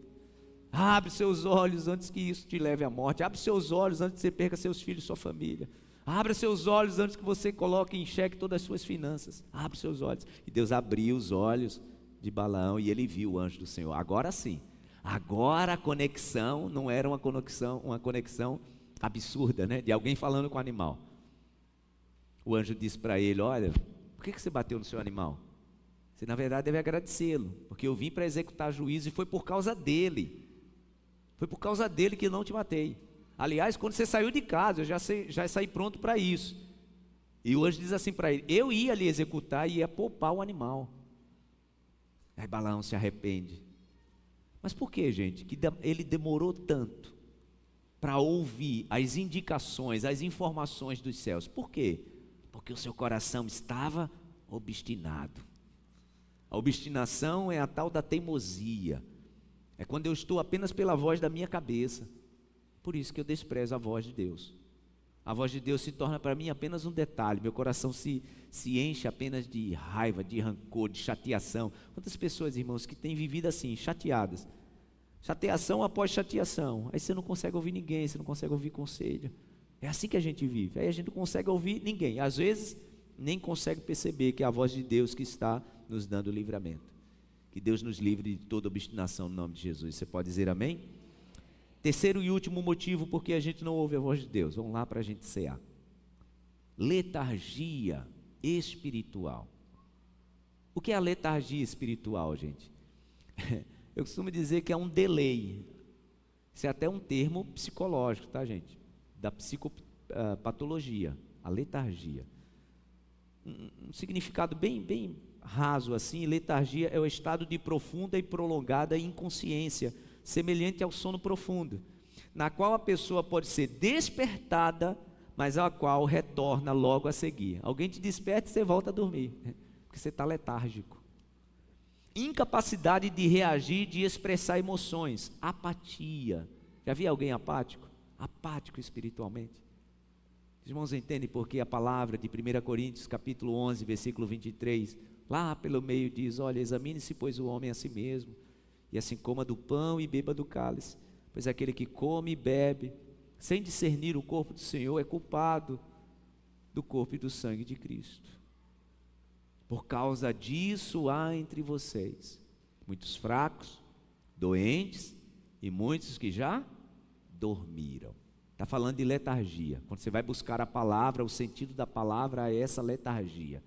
Abre seus olhos antes que isso te leve à morte. Abre seus olhos antes que você perca seus filhos e sua família. Abre seus olhos antes que você coloque em xeque todas as suas finanças. Abre seus olhos. E Deus abriu os olhos de Balaão e ele viu o anjo do Senhor. Agora sim. Agora a conexão não era uma conexão absurda, né? De alguém falando com o animal. O anjo disse para ele, olha, por que você bateu no seu animal? Você na verdade deve agradecê-lo, porque eu vim para executar juízo e foi por causa dele. Foi por causa dele que eu não te matei. Aliás, quando você saiu de casa, eu já saí pronto para isso. E o anjo diz assim para ele, eu ia lhe executar e ia poupar o animal. Aí Balaão se arrepende. Mas por que, gente, que ele demorou tanto para ouvir as indicações, as informações dos céus? Por quê? Porque o seu coração estava obstinado. A obstinação é a tal da teimosia. É quando eu estou apenas pela voz da minha cabeça. Por isso que eu desprezo a voz de Deus. A voz de Deus se torna para mim apenas um detalhe. Meu coração se enche apenas de raiva, de rancor, de chateação. Quantas pessoas, irmãos, que têm vivido assim, chateadas? Chateação após chateação. Aí você não consegue ouvir ninguém, você não consegue ouvir conselho. É assim que a gente vive. Aí a gente não consegue ouvir ninguém. Às vezes, nem consegue perceber que é a voz de Deus que está nos dando livramento. Que Deus nos livre de toda obstinação no nome de Jesus. Você pode dizer amém? Terceiro e último motivo porque a gente não ouve a voz de Deus. Vamos lá para a gente cear. Letargia espiritual. O que é a letargia espiritual, gente? Eu costumo dizer que é um delay. Isso é até um termo psicológico, tá, gente? Da psicopatologia, a letargia. Um significado bem raso assim. Letargia é o estado de profunda e prolongada inconsciência, semelhante ao sono profundo, na qual a pessoa pode ser despertada, mas a qual retorna logo a seguir. Alguém te desperta e você volta a dormir, porque você está letárgico. Incapacidade de reagir, de expressar emoções, apatia. Já viu alguém apático? Apático espiritualmente. Os irmãos entendem porque a palavra de 1 Coríntios capítulo 11, versículo 23, lá pelo meio diz, olha, examine-se pois o homem a si mesmo, e assim coma do pão e beba do cálice, pois aquele que come e bebe, sem discernir o corpo do Senhor, é culpado do corpo e do sangue de Cristo. Por causa disso há entre vocês muitos fracos, doentes e muitos que já dormiram. Está falando de letargia. Quando você vai buscar a palavra, o sentido da palavra é essa letargia.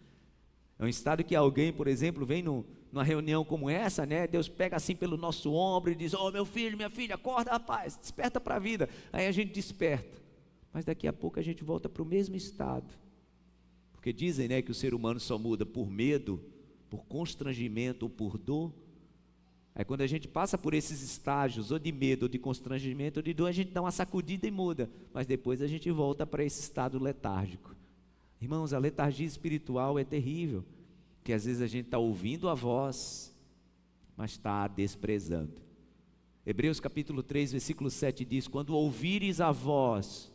É um estado que alguém, por exemplo, vem numa reunião como essa, né? Deus pega assim pelo nosso ombro e diz, meu filho, minha filha, acorda rapaz, desperta para a vida. Aí a gente desperta, mas daqui a pouco a gente volta para o mesmo estado. Porque dizem, né, que o ser humano só muda por medo, por constrangimento ou por dor. Aí quando a gente passa por esses estágios, ou de medo, ou de constrangimento, ou de dor, a gente dá uma sacudida e muda, mas depois a gente volta para esse estado letárgico. Irmãos, a letargia espiritual é terrível, que às vezes a gente está ouvindo a voz, mas está desprezando. Hebreus capítulo 3, versículo 7 diz, quando ouvires a voz,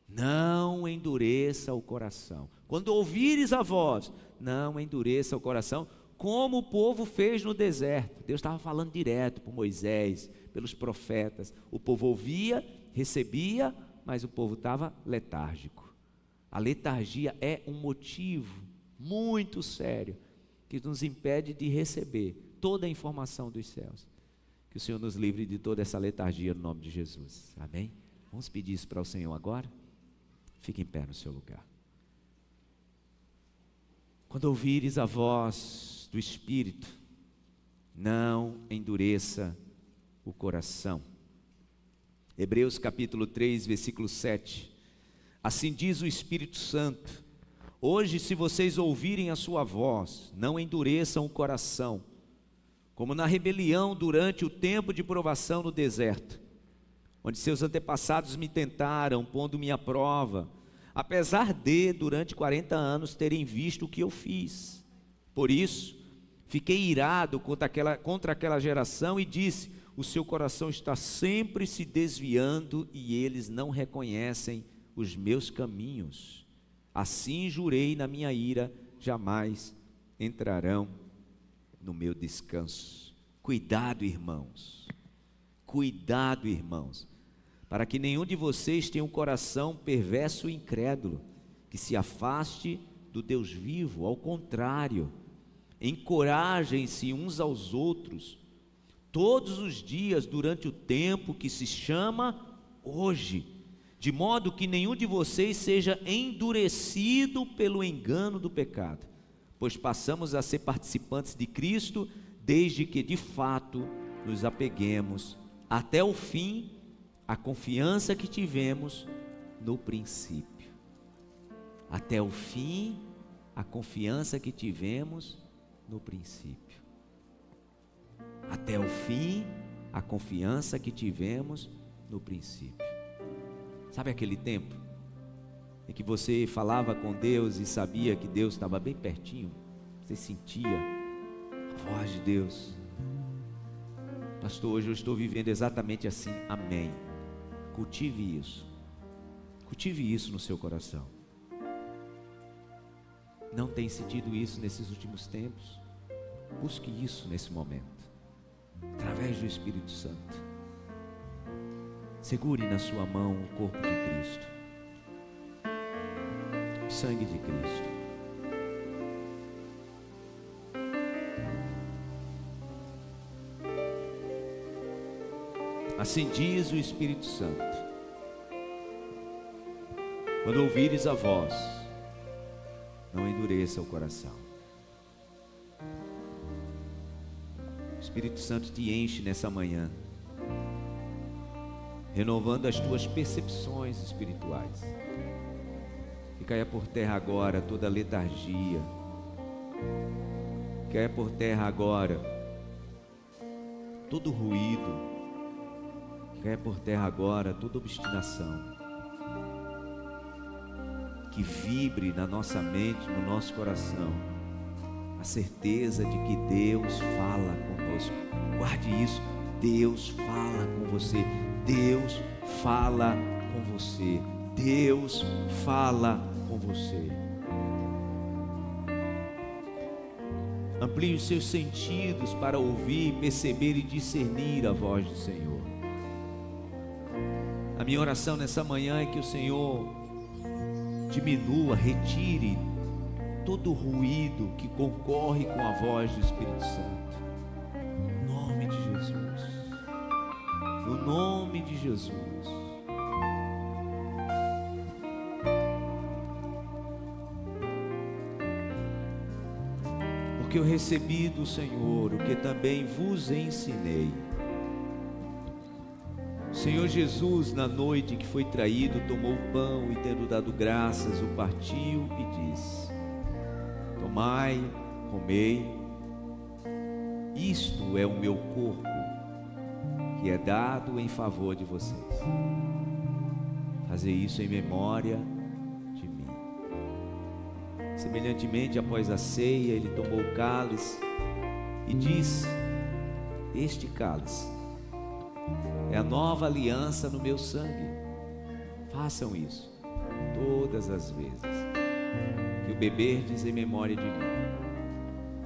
não endureça o coração. Quando ouvires a voz, não endureça o coração, como o povo fez no deserto. Deus estava falando direto para Moisés, pelos profetas. O povo ouvia, recebia, mas o povo estava letárgico. A letargia é um motivo muito sério que nos impede de receber toda a informação dos céus. Que o Senhor nos livre de toda essa letargia no nome de Jesus. Amém? Vamos pedir isso para o Senhor agora? Fique em pé no seu lugar. Quando ouvires a voz do Espírito, não endureça o coração. Hebreus capítulo 3, versículo 7. Assim diz o Espírito Santo: hoje, se vocês ouvirem a sua voz, não endureçam o coração, como na rebelião durante o tempo de provação no deserto, onde seus antepassados me tentaram, pondo-me à prova, apesar de, durante 40 anos, terem visto o que eu fiz. Por isso, fiquei irado contra aquela geração e disse: o seu coração está sempre se desviando e eles não reconhecem os meus caminhos. Assim jurei na minha ira, jamais entrarão no meu descanso. Cuidado, irmãos, para que nenhum de vocês tenha um coração perverso e incrédulo, que se afaste do Deus vivo. Ao contrário, encorajem-se uns aos outros, todos os dias durante o tempo que se chama hoje, de modo que nenhum de vocês seja endurecido pelo engano do pecado, pois passamos a ser participantes de Cristo, desde que de fato nos apeguemos até o fim à confiança que tivemos no princípio. Até o fim, a confiança que tivemos no princípio. Até o fim, a confiança que tivemos no princípio. Sabe aquele tempo em que você falava com Deus e sabia que Deus estava bem pertinho? Você sentia a voz de Deus. Pastor, hoje eu estou vivendo exatamente assim. Amém. Cultive isso. Cultive isso no seu coração. Não tem sentido isso nesses últimos tempos? Busque isso nesse momento, através do Espírito Santo. Segure na sua mão o corpo de Cristo, o sangue de Cristo. Assim diz o Espírito Santo: quando ouvires a voz, não endureça o coração. O Espírito Santo te enche nessa manhã, renovando as tuas percepções espirituais. Que caia por terra agora toda letargia, que caia por terra agora todo ruído, que caia por terra agora toda obstinação, que vibre na nossa mente, no nosso coração, a certeza de que Deus fala conosco. Guarde isso: Deus fala com você. Deus fala com você. Deus fala com você. Amplie os seus sentidos para ouvir, perceber e discernir a voz do Senhor. A minha oração nessa manhã é que o Senhor diminua, retire todo o ruído que concorre com a voz do Espírito Santo. No nome de Jesus. No nome de Jesus. Porque eu recebi do Senhor o que também vos ensinei. O Senhor Jesus, na noite que foi traído, tomou o pão e, tendo dado graças, o partiu e disse: tomai, comei, isto é o meu corpo, que é dado em favor de vocês. Fazer isso em memória de mim. Semelhantemente, após a ceia, ele tomou o cálice e disse: este cálice é a nova aliança no meu sangue. Façam isso todas as vezes que o beberdes em memória de mim.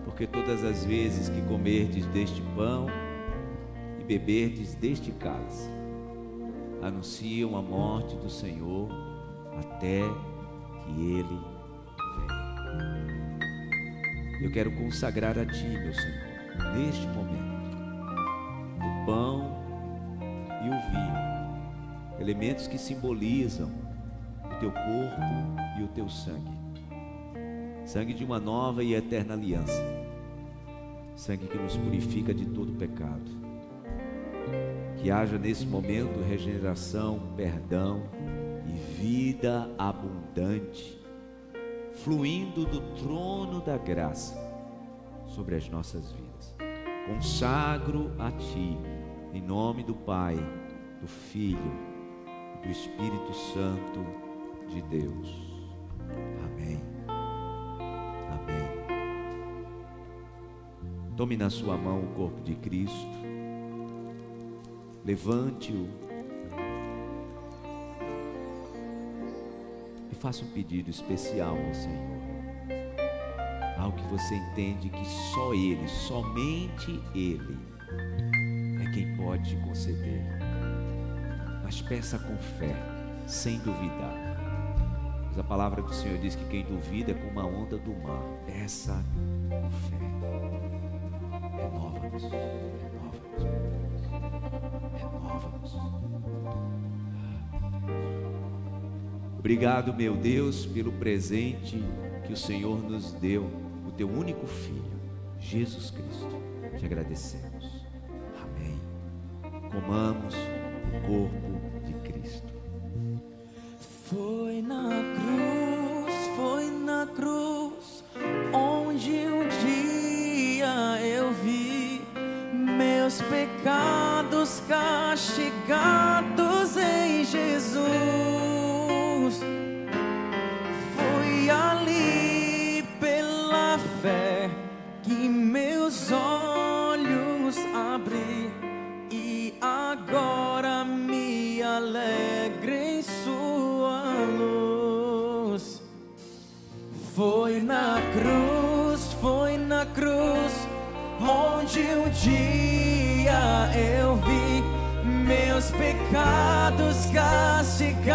Porque todas as vezes que comerdes deste pão e beberdes deste cálice, anunciam a morte do Senhor até que Ele venha. Eu quero consagrar a Ti, meu Senhor, neste momento, o pão e o vinho, elementos que simbolizam o teu corpo e o teu sangue, sangue de uma nova e eterna aliança, sangue que nos purifica de todo pecado. Que haja nesse momento regeneração, perdão e vida abundante, fluindo do trono da graça sobre as nossas vidas. Consagro a Ti, em nome do Pai, do Filho e do Espírito Santo de Deus. Amém. Amém. Tome na sua mão o corpo de Cristo, levante-o e faça um pedido especial ao Senhor, algo que você entende que só Ele, somente Ele é quem pode te conceder. Mas peça com fé, sem duvidar. Mas a palavra do Senhor diz que quem duvida é como a onda do mar. Peça com fé. Renova-nos, renova-nos, renova-nos. Obrigado, meu Deus, pelo presente que o Senhor nos deu, o teu único Filho, Jesus Cristo. Te agradecemos. Amém. Comamos o corpo de Cristo. Foi na cruz, onde um dia eu vi meus pecados castigados em Jesus. Foi ali pela fé que meus olhos abri e agora me alegro em sua luz. Foi na cruz, onde um dia eu vi meus pecados castigados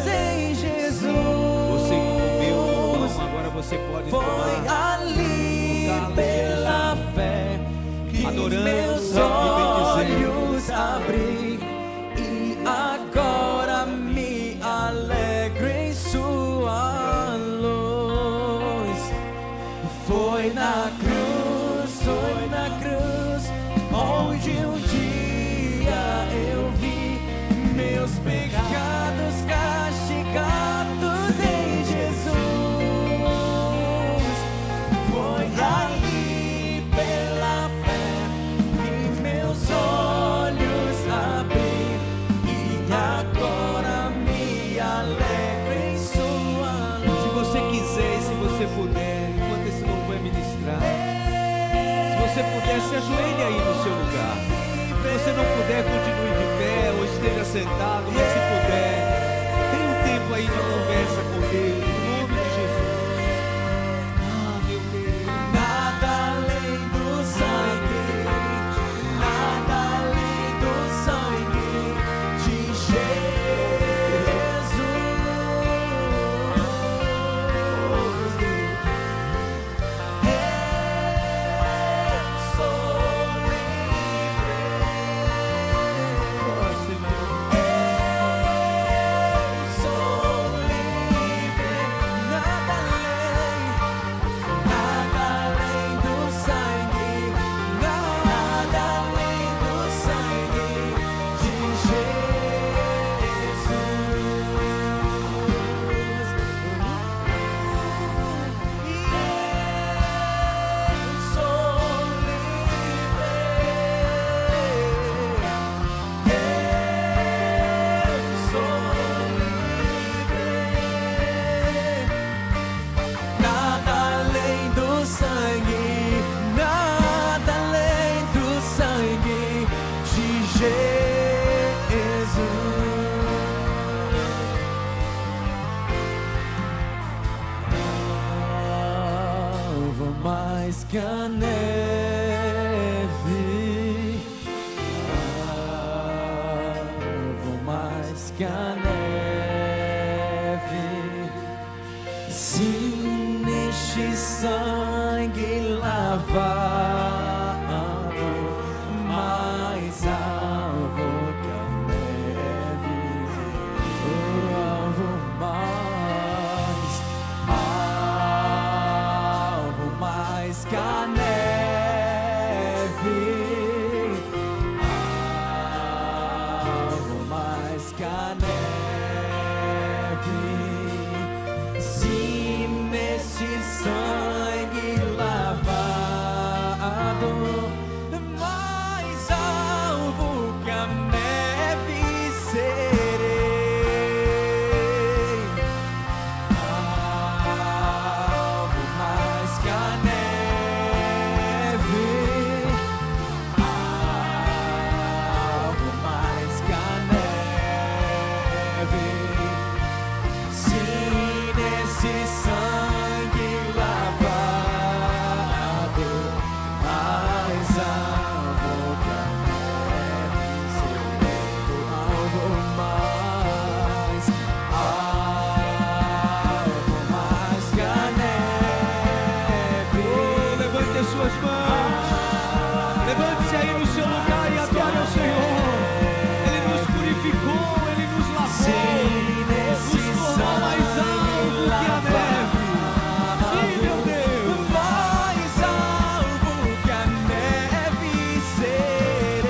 em Jesus. Você comeu o pão, agora você pode Foi tomar. ali pela fé que adorando, meus olhos abri e agora me alegro em sua luz. Foi na cruz, onde um dia eu vi meus pecados castigados em Jesus. Foi ali pela fé que meus olhos abri e agora me alegro em sua luz. Se você quiser e se você puder, enquanto esse louvor vai ministrar, se você puder, se ajoelhe aí no seu lugar. Se você não puder, continue de pé ou esteja sentado, mas se puder, tenha um tempo aí de conversa com Deus, em nome de Jesus. Ah, meu Deus. Nada além do sangue, nada além do sangue de Jesus. Eu sou livre. Oh, Senhor. Eu sou livre. Nada além do sangue, nada além do sangue de Jesus. Eu sou livre. Eu sou livre. Nada além do sangue, nada além do sangue de Jesus. Alvo mais que a neve, alvo mais que a neve. Se neste sangue lavado, mais que a neve. Se neste sangue lavado, mais alvo que a neve serei. Alvo mais que a neve. Alvo mais que a neve. Se nesse sangue lavado, mais alvo que a neve serei. Alvo mais que a neve. Levante as suas mãos. Levante-se aí no seu lugar e adore ao Senhor. Ele nos purificou, Ele nos lavou, nos tornou mais alvo que a neve. Sim, meu Deus. Mais alvo que a neve serei.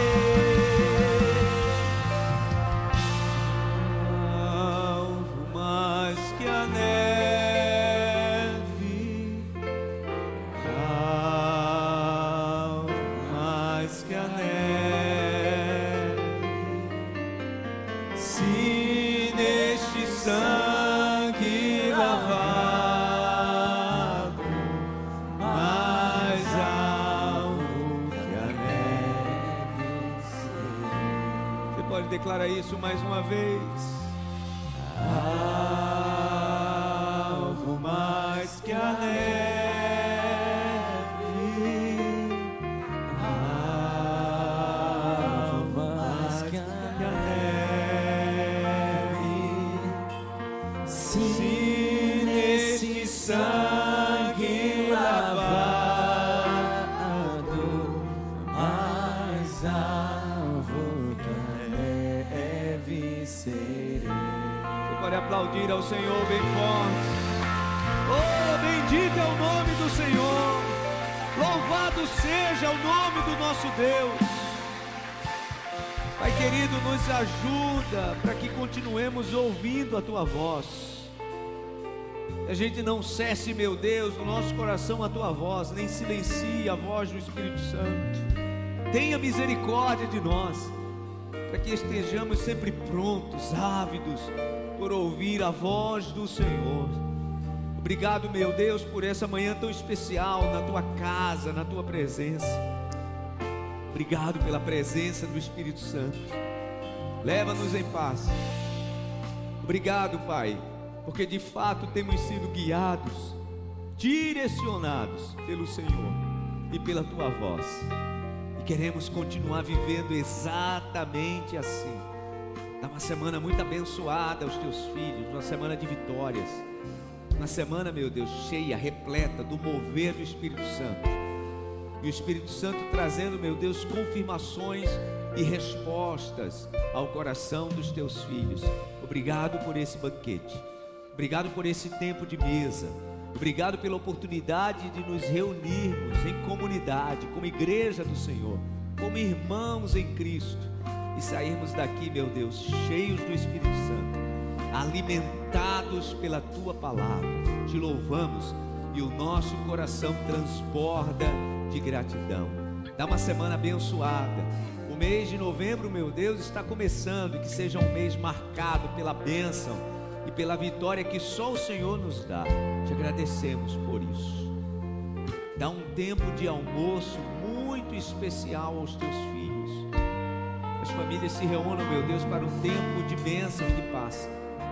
Alvo mais que a neve. Alvo mais que a neve. Se neste sangue lavado, mais alvo que a neve serei. Você pode declarar isso mais uma vez? Alvo mais que a neve. Alvo mais que a neve. Se nesse sangue lavado, mais alvo que a neve serei. Você pode aplaudir ao Senhor bem forte. Oh, bendito é o nome do Senhor. Louvado seja o nome do nosso Deus. Pai querido, nos ajuda para que continuemos ouvindo a Tua voz. Que a gente não cesse, meu Deus, no nosso coração a Tua voz, nem silencie a voz do Espírito Santo. Tenha misericórdia de nós, para que estejamos sempre prontos, ávidos, por ouvir a voz do Senhor. Obrigado, meu Deus, por essa manhã tão especial na Tua casa, na Tua presença. Obrigado pela presença do Espírito Santo. Leva-nos em paz. Obrigado, Pai, porque de fato temos sido guiados, direcionados pelo Senhor e pela Tua voz. E queremos continuar vivendo exatamente assim. Dá uma semana muito abençoada aos Teus filhos, uma semana de vitórias. Uma semana, meu Deus, cheia, repleta do mover do Espírito Santo. E o Espírito Santo trazendo, meu Deus, confirmações e respostas ao coração dos Teus filhos. Obrigado por esse banquete. Obrigado por esse tempo de mesa. Obrigado pela oportunidade de nos reunirmos em comunidade, como igreja do Senhor, como irmãos em Cristo, e sairmos daqui, meu Deus, cheios do Espírito Santo, alimentados pela Tua palavra. Te louvamos e o nosso coração transborda de gratidão. Dá uma semana abençoada. O mês de novembro, meu Deus, está começando, e que seja um mês marcado pela bênção e pela vitória que só o Senhor nos dá. Te agradecemos por isso. Dá um tempo de almoço muito especial aos Teus filhos. As famílias se reúnam, meu Deus, para um tempo de bênção e de paz.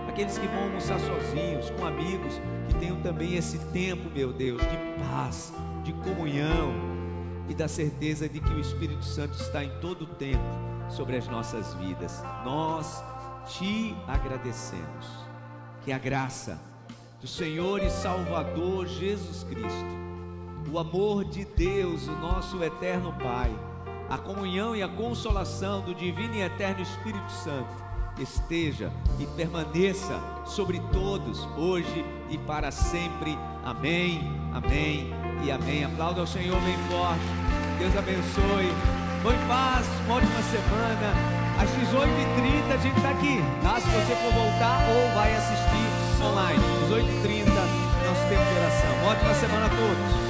Aqueles que vão almoçar sozinhos, com amigos, que tenham também esse tempo, meu Deus, de paz, de comunhão e da certeza de que o Espírito Santo está em todo o tempo sobre as nossas vidas. Nós Te agradecemos. Que a graça do Senhor e Salvador Jesus Cristo, o amor de Deus, o nosso eterno Pai, a comunhão e a consolação do divino e eterno Espírito Santo esteja e permaneça sobre todos, hoje e para sempre. Amém, amém e amém. Aplauda ao Senhor bem forte. Deus abençoe. Vão em paz, uma ótima semana. Às 18h30 a gente está aqui, tá? Se você for voltar ou vai assistir online, 18h30, nosso tempo de oração. Ótima semana a todos.